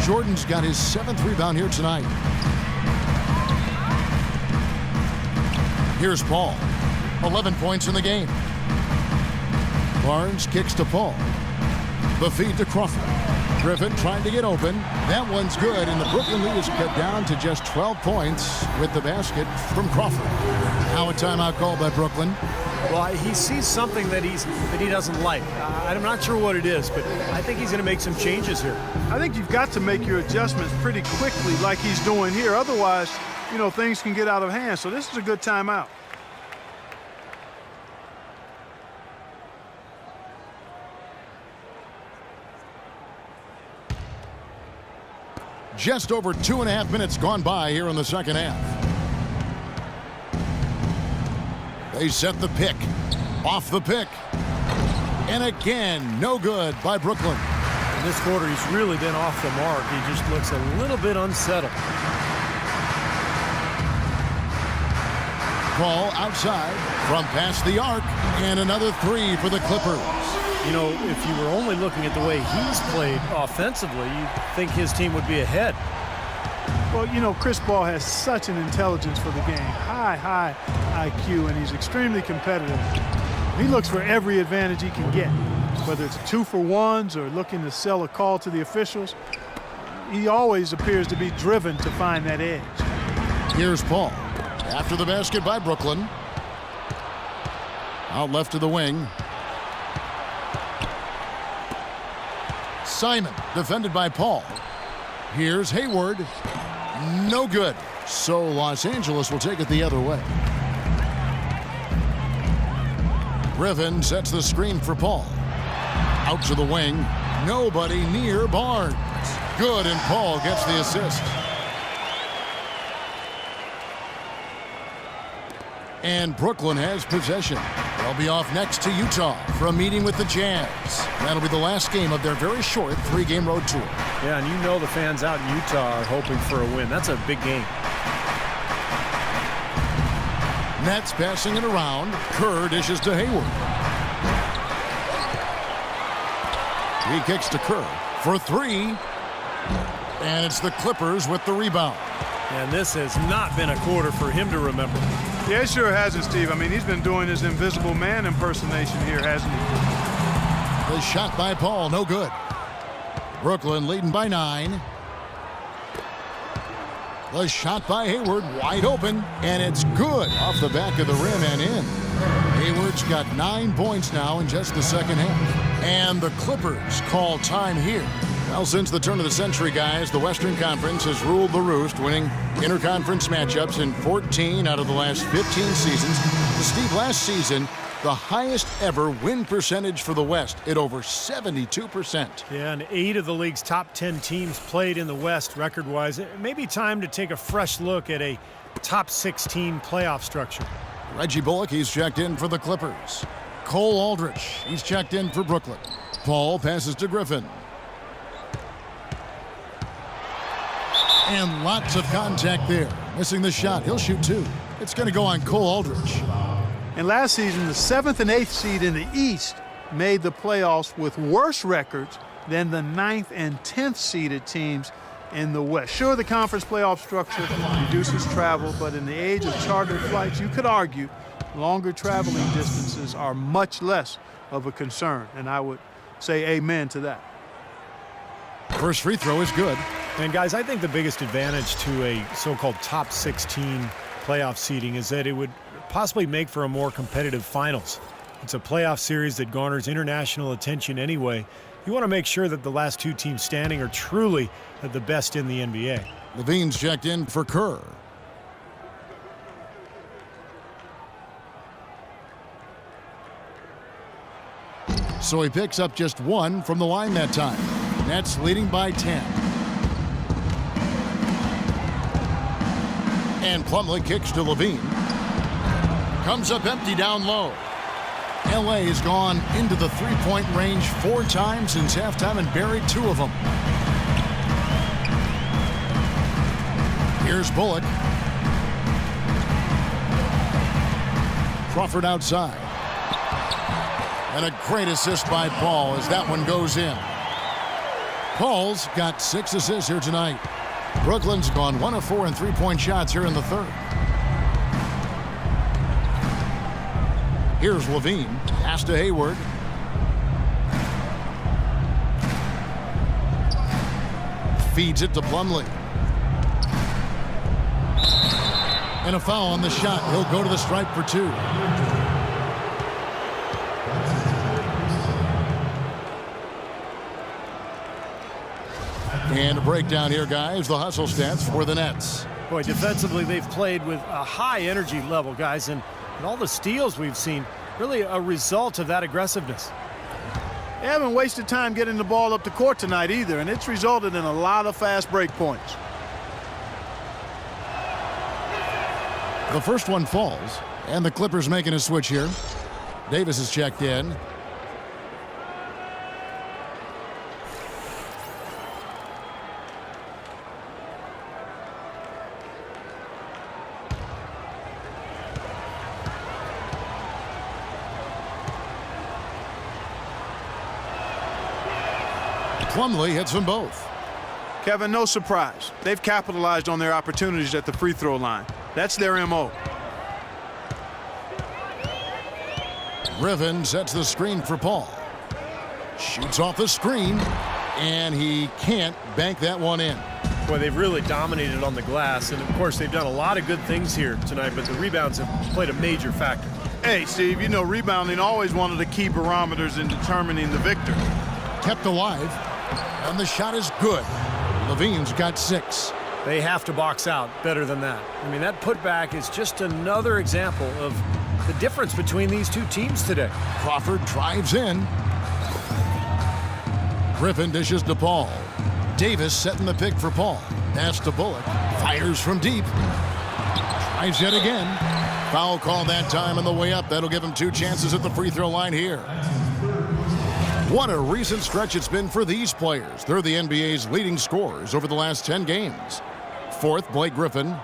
Jordan's got his 7th rebound here tonight. Here's Paul. 11 points in the game. Barnes kicks to Paul. The feed to Crawford. Griffin trying to get open. That one's good, and the Brooklyn lead is cut down to just 12 points with the basket from Crawford. Now a timeout called by Brooklyn. Well, he sees something that he doesn't like. I'm not sure what it is, but I think he's going to make some changes here. I think you've got to make your adjustments pretty quickly like he's doing here. Otherwise, you know, things can get out of hand. So this is a good timeout. Just over 2.5 minutes gone by here in the second half. They set the pick. Off the pick. And again, no good by Brooklyn. In this quarter, he's really been off the mark. He just looks a little bit unsettled. Ball outside from past the arc. And another 3 for the Clippers. You know, if you were only looking at the way he's played offensively, you'd think his team would be ahead. Well, you know, Chris Paul has such an intelligence for the game. High IQ, and he's extremely competitive. He looks for every advantage he can get, whether it's 2-for-1s or looking to sell a call to the officials. He always appears to be driven to find that edge. Here's Paul. After the basket by Brooklyn. Out left to the wing. Simon, defended by Paul. Here's Hayward. No good. So Los Angeles will take it the other way. Griffin sets the screen for Paul. Out to the wing. Nobody near Barnes. Good, and Paul gets the assist. And Brooklyn has possession. They'll be off next to Utah for a meeting with the Jazz. That'll be the last game of their very short 3-game road tour. Yeah, and you know the fans out in Utah are hoping for a win. That's a big game. Nets passing it around. Kerr dishes to Hayward. He kicks to Kerr for 3. And it's the Clippers with the rebound. And this has not been a quarter for him to remember. Yeah, it sure hasn't, Steve. I mean, he's been doing his invisible man impersonation here, hasn't he? The shot by Paul, no good. Brooklyn leading by 9. The shot by Hayward, wide open, and it's good off the back of the rim and in. Hayward's got 9 points now in just the second half. And the Clippers call time here. Well, since the turn of the century, guys, the Western Conference has ruled the roost, winning interconference matchups in 14 out of the last 15 seasons. Steve, last season, the highest ever win percentage for the West at over 72%. Yeah, and 8 of the league's top 10 teams played in the West record-wise. It may be time to take a fresh look at a top 16 playoff structure. Reggie Bullock, he's checked in for the Clippers. Cole Aldrich, he's checked in for Brooklyn. Paul passes to Griffin. And lots of contact there. Missing the shot. He'll shoot 2. It's going to go on Cole Aldrich. And last season, the 7th and 8th seed in the East made the playoffs with worse records than the 9th and 10th seeded teams in the West. Sure, the conference playoff structure reduces travel, but in the age of chartered flights, you could argue longer traveling distances are much less of a concern, and I would say amen to that. First free throw is good. And guys, I think the biggest advantage to a so-called top 16 playoff seeding is that it would possibly make for a more competitive finals. It's a playoff series that garners international attention anyway. You want to make sure that the last two teams standing are truly the best in the NBA. Levine's checked in for Kerr. So he picks up just one from the line that time. Nets leading by 10. And Plumlee kicks to Levine. Comes up empty down low. LA has gone into the three-point range 4 times since halftime and buried 2 of them. Here's Bullock. Crawford outside. And a great assist by Paul as that one goes in. Paul's got 6 assists here tonight. Brooklyn's gone 1 of 4 in three-point shots here in the third. Here's Levine. Pass to Hayward. Feeds it to Plumlee. And a foul on the shot. He'll go to the stripe for 2. And a breakdown here, guys. The hustle stats for the Nets. Boy, defensively, they've played with a high energy level, guys, and all the steals we've seen, really a result of that aggressiveness. They haven't wasted time getting the ball up the court tonight either, and it's resulted in a lot of fast break points. The first one falls, and the Clippers making a switch here. Davis is checked in. Plumlee hits them both. Kevin, no surprise. They've capitalized on their opportunities at the free throw line. That's their MO. Griffin sets the screen for Paul. Shoots off the screen, and he can't bank that one in. Boy, they've really dominated on the glass, and of course they've done a lot of good things here tonight, but the rebounds have played a major factor. Hey, Steve, you know rebounding always one of the key barometers in determining the victor. Kept alive, and the shot is good. Levine's got 6. They have to box out better than that. I mean, that putback is just another example of the difference between these two teams today. Crawford drives in. Griffin dishes to Paul. Davis setting the pick for Paul. Pass to Bullock. Fires from deep. Tries yet again. Foul call that time on the way up. That'll give him 2 chances at the free throw line here. What a recent stretch it's been for these players. They're the NBA's leading scorers over the last 10 games. Fourth, Blake Griffin.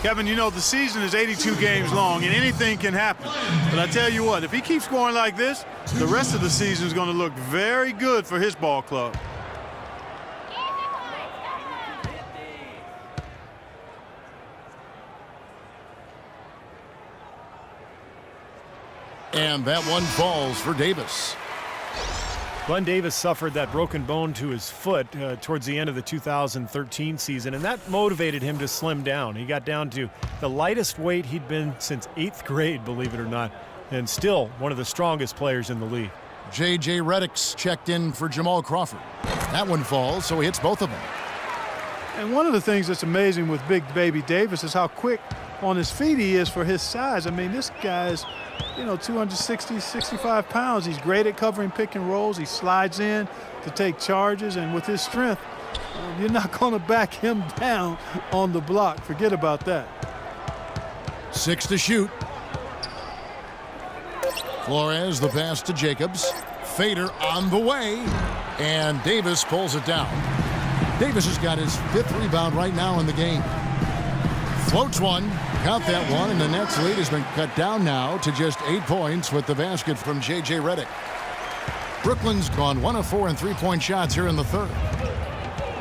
Kevin, you know the season is 82 games long, and anything can happen. But I tell you what, if he keeps scoring like this, the rest of the season is going to look very good for his ball club. And that one falls for Davis. Glenn Davis suffered that broken bone to his foot towards the end of the 2013 season, and that motivated him to slim down. He got down to the lightest weight he'd been since 8th grade, believe it or not, and still one of the strongest players in the league. J.J. Redick's checked in for Jamal Crawford. That one falls, so he hits both of them. And one of the things that's amazing with Big Baby Davis is how quick on his feet he is for his size. I mean, this guy's, 260, 65 pounds. He's great at covering pick and rolls. He slides in to take charges, and with his strength, you're not going to back him down on the block. Forget about that. 6 to shoot. Flores, the pass to Jacobs. Fader on the way, and Davis pulls it down. Davis has got his 5th rebound right now in the game. Floats one, count that one, and the Nets lead has been cut down now to just 8 points with the basket from J.J. Redick. Brooklyn's gone 1 of 4 in three-point shots here in the third.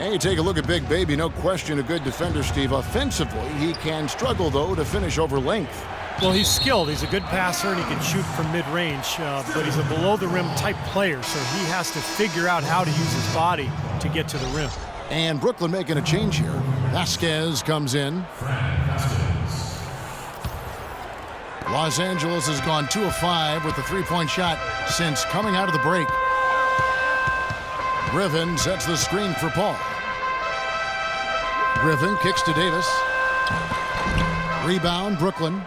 And you take a look at Big Baby, no question a good defender, Steve. Offensively, he can struggle, though, to finish over length. Well, he's skilled. He's a good passer, and he can shoot from mid-range, but he's a below-the-rim type player, so he has to figure out how to use his body to get to the rim. And Brooklyn making a change here. Vasquez comes in. Los Angeles has gone 2 of 5 with the three-point shot since coming out of the break. Griffin sets the screen for Paul. Griffin kicks to Davis. Rebound, Brooklyn.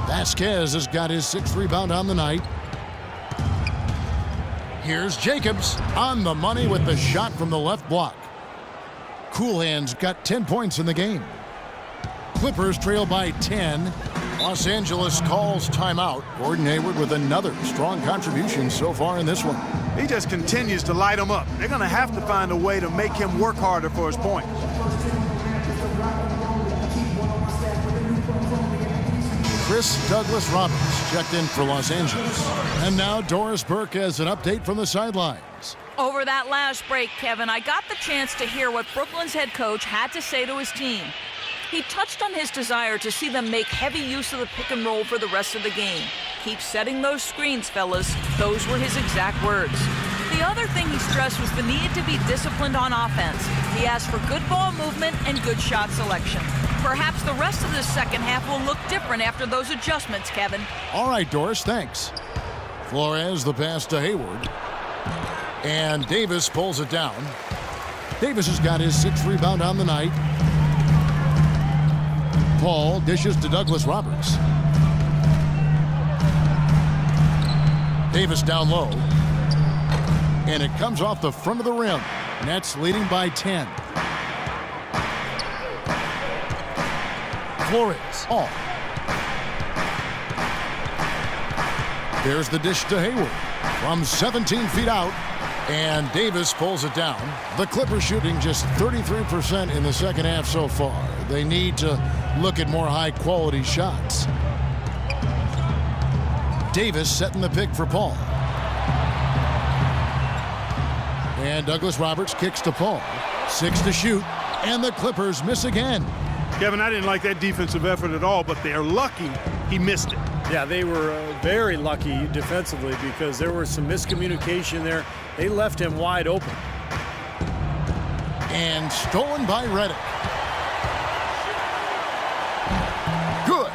Vasquez has got his 6th rebound on the night. Here's Jacobs on the money with the shot from the left block. Coolhand's got 10 points in the game. Clippers trail by 10. Los Angeles calls timeout. Gordon Hayward with another strong contribution so far in this one. He just continues to light them up. They're going to have to find a way to make him work harder for his points. Chris Douglas Roberts checked in for Los Angeles. And now Doris Burke has an update from the sidelines. Over that last break, Kevin, I got the chance to hear what Brooklyn's head coach had to say to his team. He touched on his desire to see them make heavy use of the pick and roll for the rest of the game. Keep setting those screens, fellas. Those were his exact words. The other thing he stressed was the need to be disciplined on offense. He asked for good ball movement and good shot selection. Perhaps the rest of the second half will look different after those adjustments, Kevin. All right, Doris, thanks. Flores the pass to Hayward. And Davis pulls it down. Davis has got his 6th rebound on the night. Paul dishes to Douglas Roberts. Davis down low. And it comes off the front of the rim. Nets leading by 10. Flores off. There's the dish to Hayward from 17 feet out. And Davis pulls it down. The Clippers shooting just 33% in the second half so far. They need to look at more high-quality shots. Davis setting the pick for Paul. And Douglas Roberts kicks to Paul. 6 to shoot. And the Clippers miss again. Kevin, I didn't like that defensive effort at all, but they're lucky he missed it. Yeah, they were very lucky defensively because there was some miscommunication there. They left him wide open. And stolen by Redick. Good.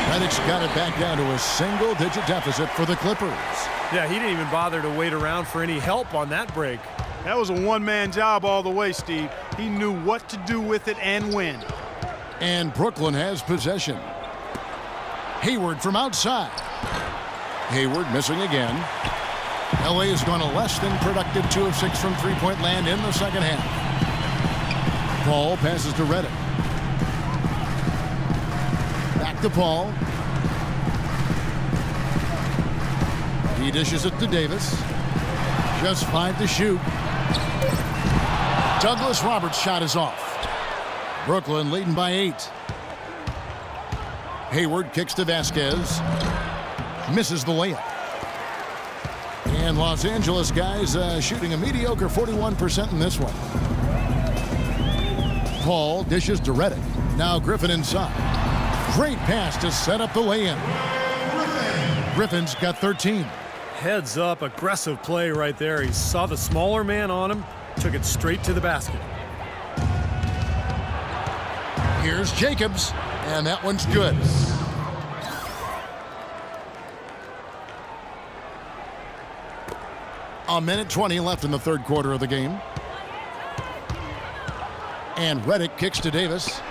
Redick's got it back down to a single-digit deficit for the Clippers. Yeah, he didn't even bother to wait around for any help on that break. That was a one-man job all the way, Steve. He knew what to do with it and when. And Brooklyn has possession. Hayward from outside. Hayward missing again. LA has gone a less than productive 2 of 6 from three-point land in the second half. Paul passes to Redick. Back to Paul. He dishes it to Davis. Just 5 to shoot. Douglas Roberts' shot is off. Brooklyn leading by 8. Hayward kicks to Vasquez. Misses the layup. And Los Angeles guys shooting a mediocre 41% in this one. Paul dishes to Redick. Now Griffin inside. Great pass to set up the lay-in. Griffin's got 13. Heads up, aggressive play right there. He saw the smaller man on him, took it straight to the basket. Here's Jacobs, and that one's good. A minute 20 left in the third quarter of the game. And Redick kicks to Davis.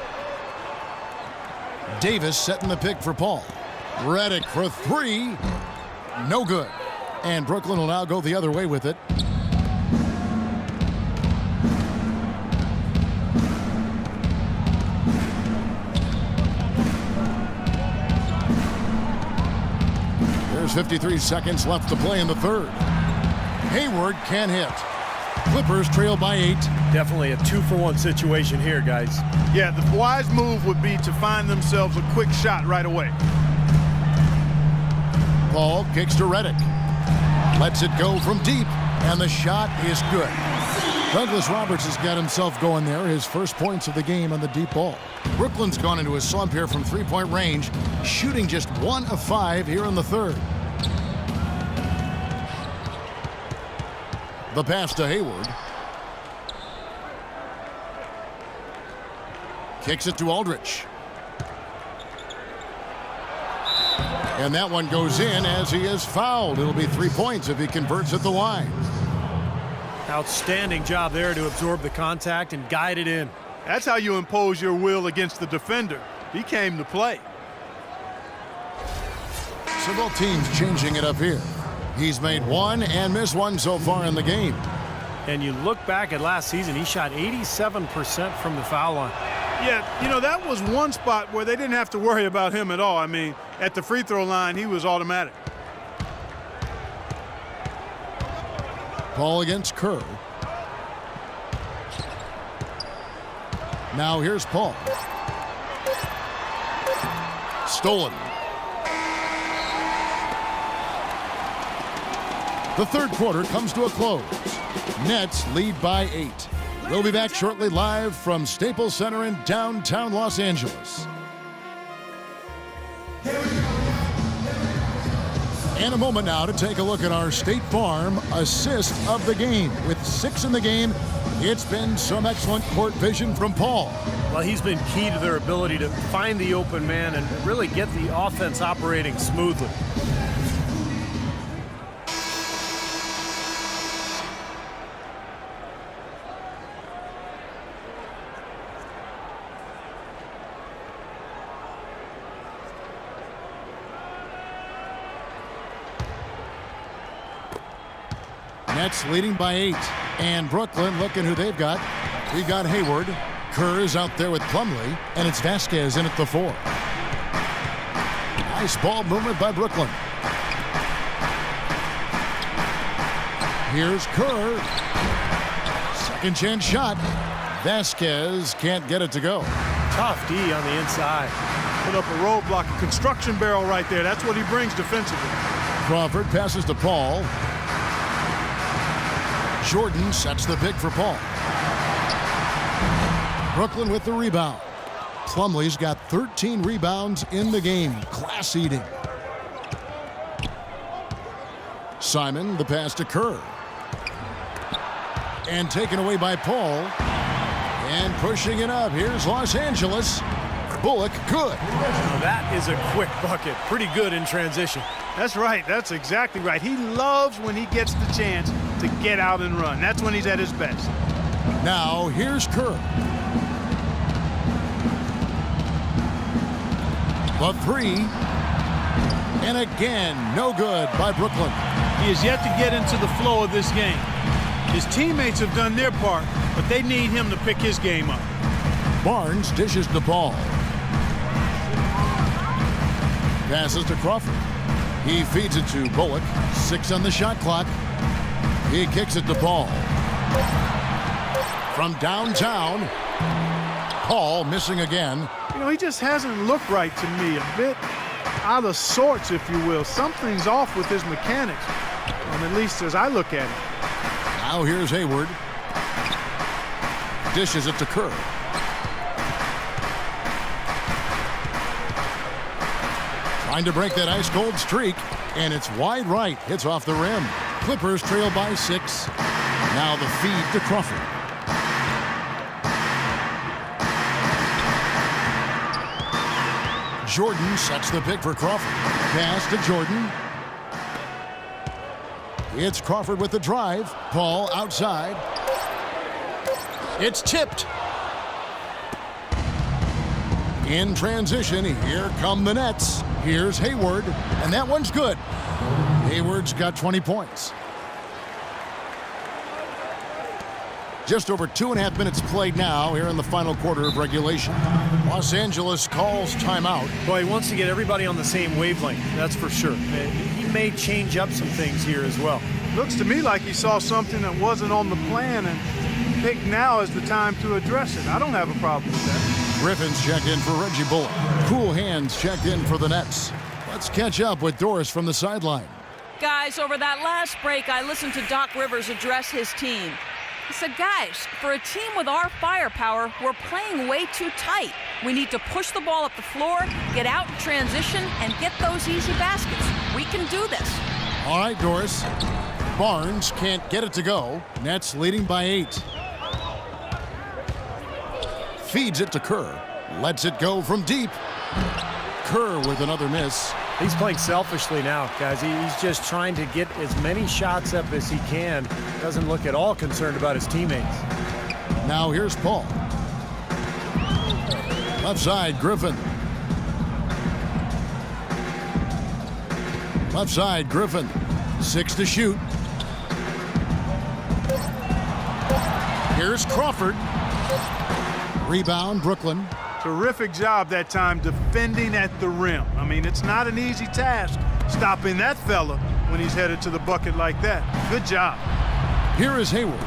Davis setting the pick for Paul. Redick for 3. No good. And Brooklyn will now go the other way with it. There's 53 seconds left to play in the third. Hayward can hit. Clippers trail by 8. Definitely a 2-for-1 situation here, guys. Yeah, the wise move would be to find themselves a quick shot right away. Paul kicks to Redick. Lets it go from deep, and the shot is good. Douglas Roberts has got himself going there. His first points of the game on the deep ball. Brooklyn's gone into a slump here from three-point range, shooting just 1 of 5 here in the third. The pass to Hayward. Kicks it to Aldridge. And that one goes in as he is fouled. It'll be 3 points if he converts at the line. Outstanding job there to absorb the contact and guide it in. That's how you impose your will against the defender. He came to play. So both teams changing it up here. He's made one and missed one so far in the game. And you look back at last season, he shot 87% from the foul line. Yeah, you know, that was one spot where they didn't have to worry about him at all. I mean, at the free throw line, he was automatic. Paul against Kerr. Now here's Paul. Stolen. The third quarter comes to a close. Nets lead by 8. We'll be back shortly live from Staples Center in downtown Los Angeles. And a moment now to take a look at our State Farm assist of the game. With 6 in the game, it's been some excellent court vision from Paul. Well, he's been key to their ability to find the open man and really get the offense operating smoothly. Nets leading by 8. And Brooklyn looking who they've got. We got Hayward. Kerr is out there with Plumlee. And it's Vasquez in at the 4. Nice ball movement by Brooklyn. Here's Kerr. Second chance shot. Vasquez can't get it to go. Tough D on the inside. Put up a roadblock, a construction barrel right there. That's what he brings defensively. Crawford passes to Paul. Jordan sets the pick for Paul. Brooklyn with the rebound. Plumlee's got 13 rebounds in the game. Class eating. Simon, the pass to Kerr. And taken away by Paul. And pushing it up. Here's Los Angeles. Bullock, good. That is a quick bucket. Pretty good in transition. That's right. That's exactly right. He loves when he gets the chance to get out and run. That's when he's at his best. Now here's Kerr. The 3. And again, no good by Brooklyn. He has yet to get into the flow of this game. His teammates have done their part, but they need him to pick his game up. Barnes dishes the ball. Passes to Crawford. He feeds it to Bullock. 6 on the shot clock. He kicks it to Paul. From downtown, Paul missing again. You know, he just hasn't looked right to me. A bit out of sorts, if you will. Something's off with his mechanics, at least as I look at it. Now here's Hayward. Dishes it to Kerr. Trying to break that ice-cold streak, and it's wide right. Hits off the rim. Clippers trail by 6. Now the feed to Crawford. Jordan sets the pick for Crawford. Pass to Jordan. It's Crawford with the drive. Paul outside. It's tipped. In transition, here come the Nets. Here's Hayward, and that one's good. Hayward's got 20 points. Just over 2.5 minutes played now here in the final quarter of regulation. Los Angeles calls timeout. Boy, he wants to get everybody on the same wavelength, that's for sure. He may change up some things here as well. Looks to me like he saw something that wasn't on the plan and picked now as the time to address it. I don't have a problem with that. Griffin's checked in for Reggie Bullock. Cool Hands checked in for the Nets. Let's catch up with Doris from the sideline. Guys, over that last break, I listened to Doc Rivers address his team. So guys, for a team with our firepower, we're playing way too tight. We need to push the ball up the floor, get out in transition, and get those easy baskets. We can do this. All right, Doris. Barnes can't get it to go. Nets leading by 8. Feeds it to Kerr. Lets it go from deep. Kerr with another miss. He's playing selfishly now, guys. He's just trying to get as many shots up as he can. Doesn't look at all concerned about his teammates. Now here's Paul. Left side, Griffin. Left side, Griffin. 6 to shoot. Here's Crawford. Rebound, Brooklyn. Terrific job that time defending at the rim. I mean, it's not an easy task stopping that fella when he's headed to the bucket like that. Good job. Here is Hayward.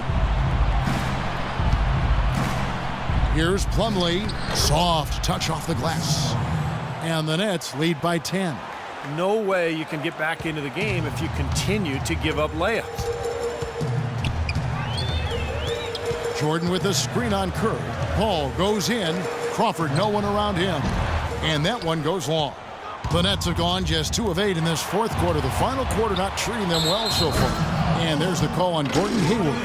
Here's Plumlee. Soft touch off the glass. And the Nets lead by 10. No way you can get back into the game if you continue to give up layups. Jordan with a screen on Kerr. Paul goes in. Crawford, no one around him. And that one goes long. The Nets have gone just 2 of 8 in this fourth quarter. The final quarter not treating them well so far. And there's the call on Gordon Hayward.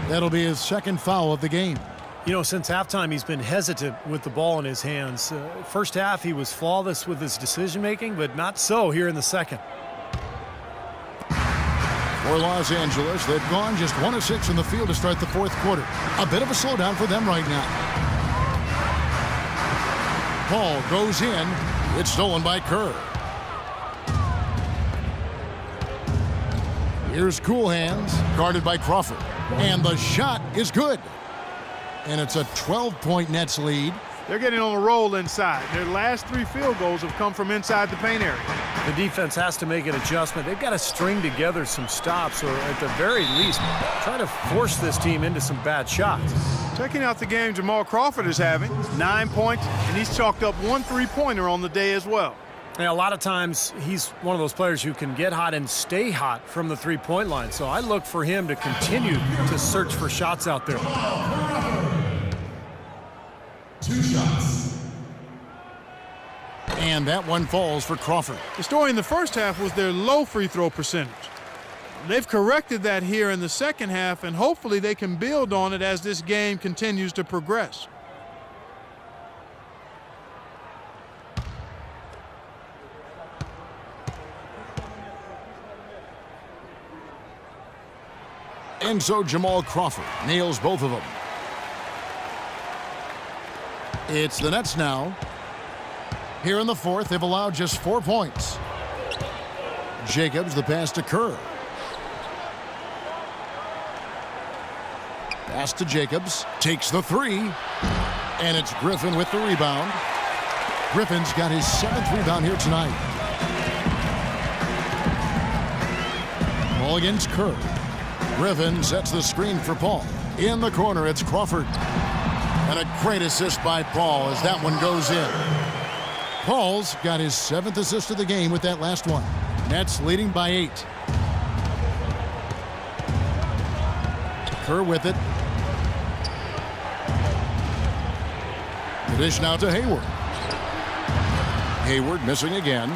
That'll be his second foul of the game. You know, since halftime, he's been hesitant with the ball in his hands. First half, he was flawless with his decision-making, but not so here in the second. For Los Angeles, they've gone just 1 of 6 in the field to start the fourth quarter. A bit of a slowdown for them right now. Paul goes in. It's stolen by Kerr. Here's Cool Hands, guarded by Crawford. And the shot is good. And it's a 12-point Nets lead. They're getting on a roll inside. Their last 3 field goals have come from inside the paint area. The defense has to make an adjustment. They've got to string together some stops, or at the very least, try to force this team into some bad shots. Checking out the game Jamal Crawford is having, 9 points, and he's chalked up 1 3-pointer on the day as well. And a lot of times, he's one of those players who can get hot and stay hot from the three-point line. So I look for him to continue to search for shots out there. 2 shots. And that one falls for Crawford. The story in the first half was their low free throw percentage. They've corrected that here in the second half, and hopefully they can build on it as this game continues to progress. And so Jamal Crawford nails both of them. It's the Nets now. Here in the fourth, they've allowed just 4 points. Jacobs, the pass to Kerr. Pass to Jacobs. Takes the 3. And it's Griffin with the rebound. Griffin's got his 7th rebound here tonight. Ball against Kerr. Griffin sets the screen for Paul. In the corner, it's Crawford. And a great assist by Paul as that one goes in. Paul's got his 7th assist of the game with that last one. Nets leading by 8. Kerr with it. The dish now to Hayward. Hayward missing again.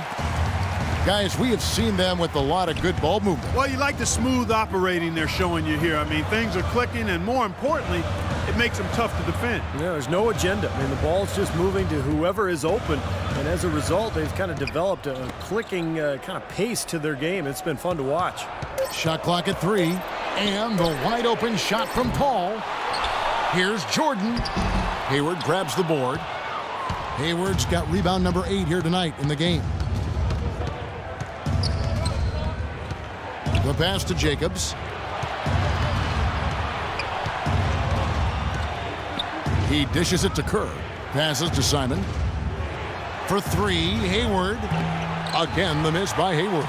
Guys, we have seen them with a lot of good ball movement. Well, you like the smooth operating they're showing you here. I mean, things are clicking, and more importantly, it makes them tough to defend. Yeah, there's no agenda. I mean, the ball's just moving to whoever is open, and as a result, they've kind of developed a clicking kind of pace to their game. It's been fun to watch. Shot clock at 3, and the wide open shot from Paul. Here's Jordan. Hayward grabs the board. Hayward's got rebound number 8 here tonight in the game. The pass to Jacobs. He dishes it to Kerr. Passes to Simon. For 3, Hayward. Again, the miss by Hayward.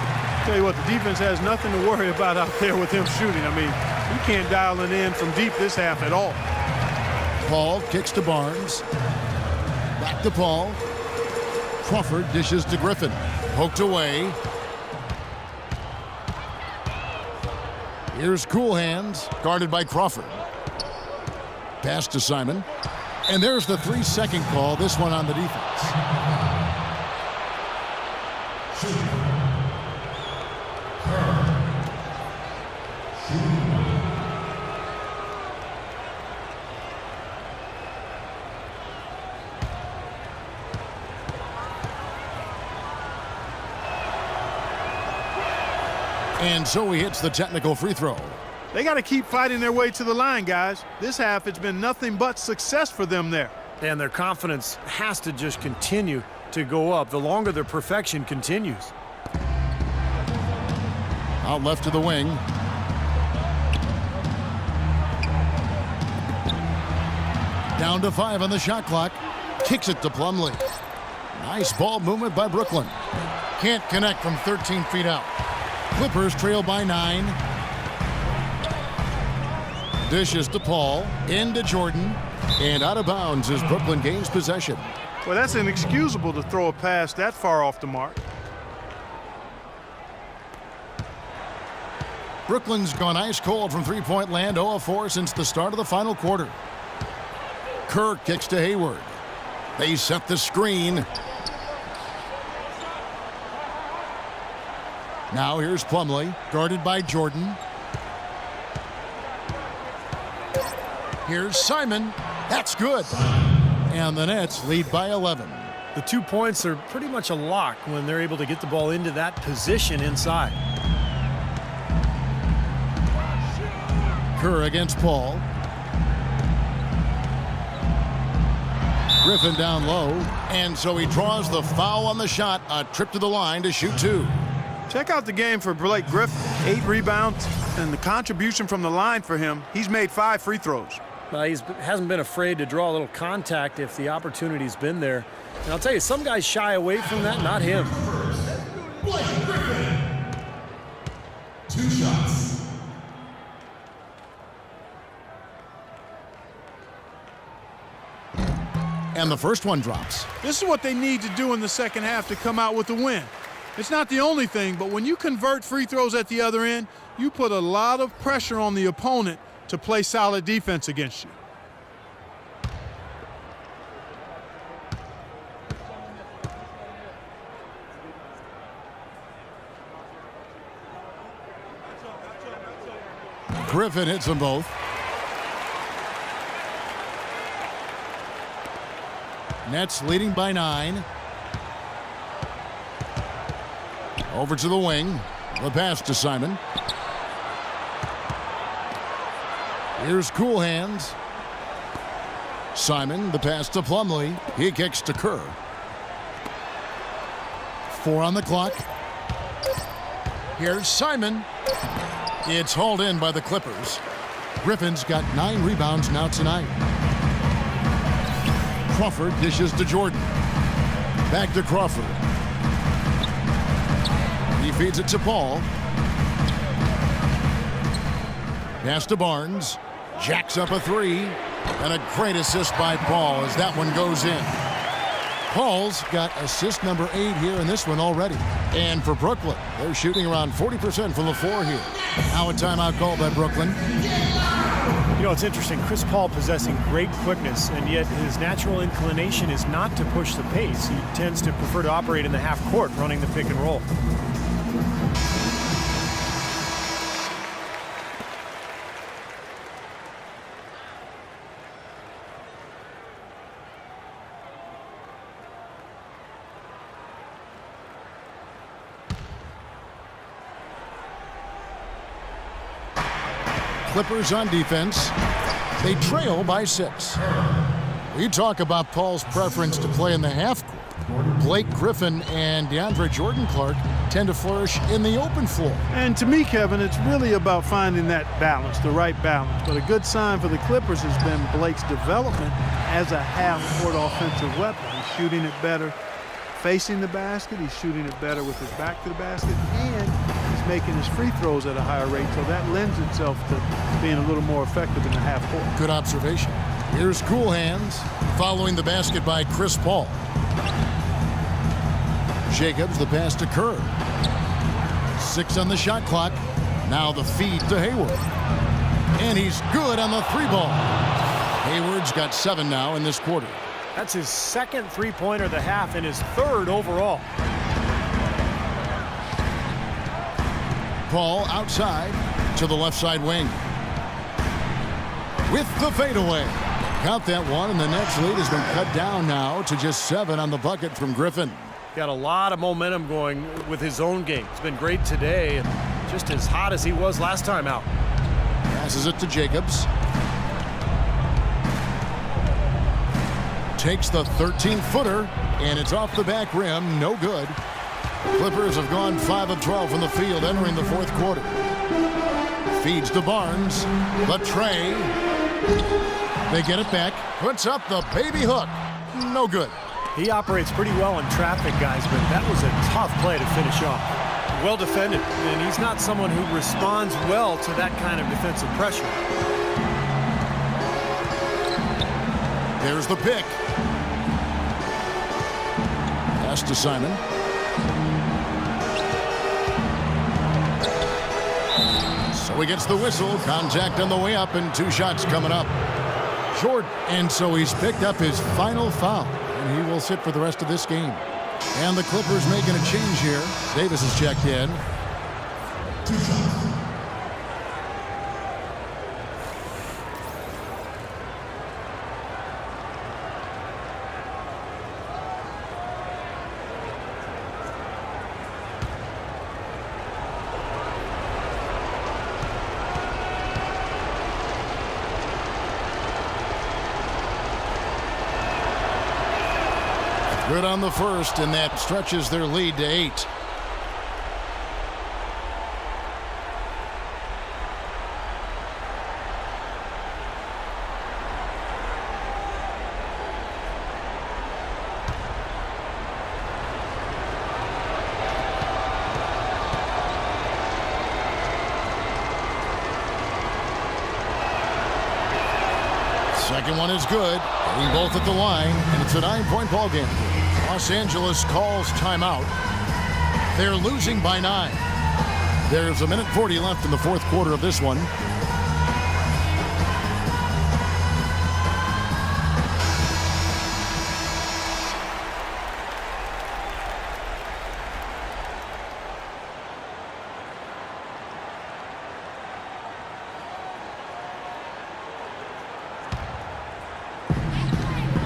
Tell you what, the defense has nothing to worry about out there with him shooting. I mean, you can't dial it in from deep this half at all. Paul kicks to Barnes. Back to Paul. Crawford dishes to Griffin. Poked away. Here's Cool Hands, guarded by Crawford. Pass to Simon. And there's the 3-second call, this one on the defense. And so he hits the technical free throw. They got to keep fighting their way to the line, guys. This half, it's been nothing but success for them there. And their confidence has to just continue to go up the longer their perfection continues. Out left to the wing. Down to 5 on the shot clock. Kicks it to Plumlee. Nice ball movement by Brooklyn. Can't connect from 13 feet out. Clippers trail by 9. Dishes to Paul. Into Jordan. And out of bounds as Brooklyn gains possession. Well, that's inexcusable to throw a pass that far off the mark. Brooklyn's gone ice cold from three-point land, 0 of 4 since the start of the final quarter. Kerr kicks to Hayward. They set the screen. Now here's Plumlee, guarded by Jordan. Here's Simon. That's good. And the Nets lead by 11. The 2 points are pretty much a lock when they're able to get the ball into that position inside. Kerr against Paul. Griffin down low. And so he draws the foul on the shot. A trip to the line to shoot 2. Check out the game for Blake Griffin. 8 rebounds, and the contribution from the line for him, he's made 5 free throws. He hasn't been afraid to draw a little contact if the opportunity's been there. And I'll tell you, some guys shy away from that, not him. Blake Griffin. 2 shots. And the first one drops. This is what they need to do in the second half to come out with the win. It's not the only thing, but when you convert free throws at the other end, you put a lot of pressure on the opponent to play solid defense against you. Griffin hits them both. Nets leading by 9. Over to the wing. The pass to Simon. Here's Cool Hands. Simon, the pass to Plumlee. He kicks to Kerr. 4 on the clock. Here's Simon. It's hauled in by the Clippers. Griffin's got 9 rebounds now tonight. Crawford dishes to Jordan. Back to Crawford. He feeds it to Paul. Pass to Barnes. Jacks up a 3. And a great assist by Paul as that one goes in. Paul's got assist number 8 here in this one already. And for Brooklyn, they're shooting around 40% from the floor here. Now a timeout called by Brooklyn. You know, it's interesting. Chris Paul possessing great quickness, and yet his natural inclination is not to push the pace. He tends to prefer to operate in the half court, running the pick and roll. Clippers on defense. They trail by 6. We talk about Paul's preference to play in the half court. Blake Griffin and DeAndre Jordan-Clark tend to flourish in the open floor. And to me, Kevin, it's really about finding that balance, the right balance. But a good sign for the Clippers has been Blake's development as a half-court offensive weapon. He's shooting it better facing the basket. He's shooting it better with his back to the basket. And he's making his free throws at a higher rate. So that lends itself to being a little more effective in the half court. Good observation. Here's Cool Hands following the basket by Chris Paul. Jacobs, the pass to Kerr. 6 on the shot clock. Now the feed to Hayward. And he's good on the 3 ball. Hayward's got 7 now in this quarter. That's his second three-pointer of the half and his third overall. Paul outside to the left side wing. With the fadeaway. Count that one, and the Nets lead has been cut down now to just 7 on the bucket from Griffin. Got a lot of momentum going with his own game. He's been great today and just as hot as he was last time out. Passes it to Jacobs. Takes the 13-footer, and it's off the back rim. No good. Clippers have gone 5 of 12 from the field entering the fourth quarter. Feeds to Barnes. The tray. They get it back. Puts up the baby hook. No good. He operates pretty well in traffic, guys, but that was a tough play to finish off. Well defended, and he's not someone who responds well to that kind of defensive pressure. There's the pick. Pass to Simon. So he gets the whistle. Contact on the way up, and 2 shots coming up. Short, and so he's picked up his final foul, and he will sit for the rest of this game. And the Clippers making a change here. Davis has checked in. 2 shots. Good on the first, and that stretches their lead to 8. Second one is good. Hitting both at the line, and it's a 9-point ball game. Los Angeles calls timeout. They're losing by 9. There's 1:40 left in the fourth quarter of this one.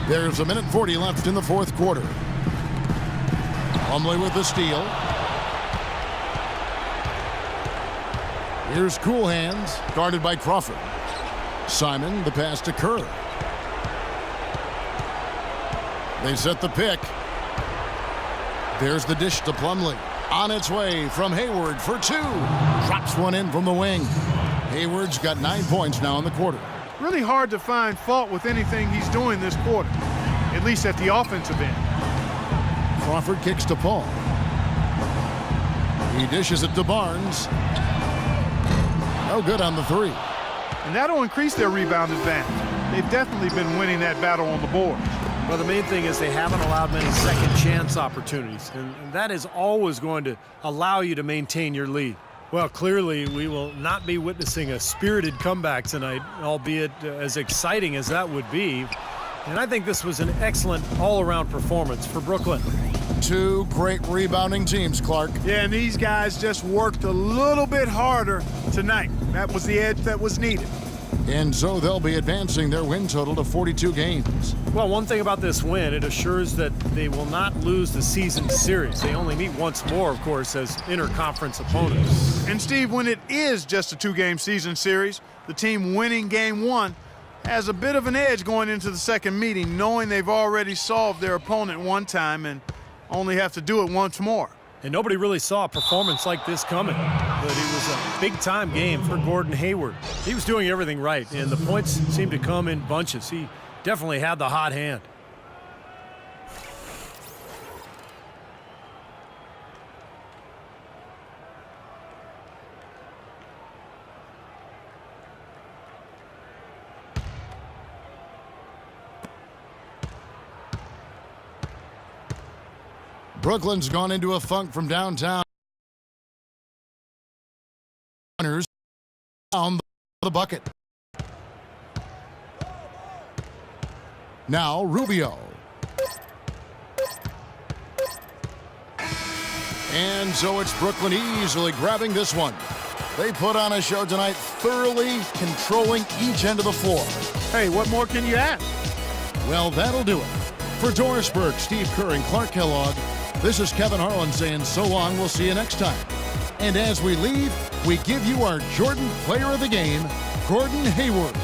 There's 1:40 left in the fourth quarter. Plumlee with the steal. Here's Cool Hands, guarded by Crawford. Simon, the pass to Kerr. They set the pick. There's the dish to Plumlee. On its way from Hayward for 2. Drops one in from the wing. Hayward's got 9 points now in the quarter. Really hard to find fault with anything he's doing this quarter, at least at the offensive end. Crawford kicks to Paul. He dishes it to Barnes. No good on the 3. And that'll increase their rebound advantage. They've definitely been winning that battle on the board. Well, the main thing is they haven't allowed many second chance opportunities, and that is always going to allow you to maintain your lead. Well, clearly we will not be witnessing a spirited comeback tonight, albeit as exciting as that would be. And I think this was an excellent all-around performance for Brooklyn. 2 great rebounding teams, Clark. Yeah, and these guys just worked a little bit harder tonight. That was the edge that was needed. And so they'll be advancing their win total to 42 games. Well, one thing about this win, it assures that they will not lose the season series. They only meet once more, of course, as interconference opponents. And Steve, when it is just a 2-game season series, the team winning game 1 has a bit of an edge going into the second meeting, knowing they've already solved their opponent one time and only have to do it once more. And nobody really saw a performance like this coming. But it was a big-time game for Gordon Hayward. He was doing everything right, and the points seemed to come in bunches. He definitely had the hot hand. Brooklyn's gone into a funk from downtown. Down the bucket. Now Rubio. And so it's Brooklyn easily grabbing this one. They put on a show tonight, thoroughly controlling each end of the floor. Hey, what more can you ask? Well, that'll do it. For Doris Burke, Steve Kerr, and Clark Kellogg, this is Kevin Harlan saying so long. We'll see you next time. And as we leave, we give you our Jordan Player of the Game, Gordon Hayward.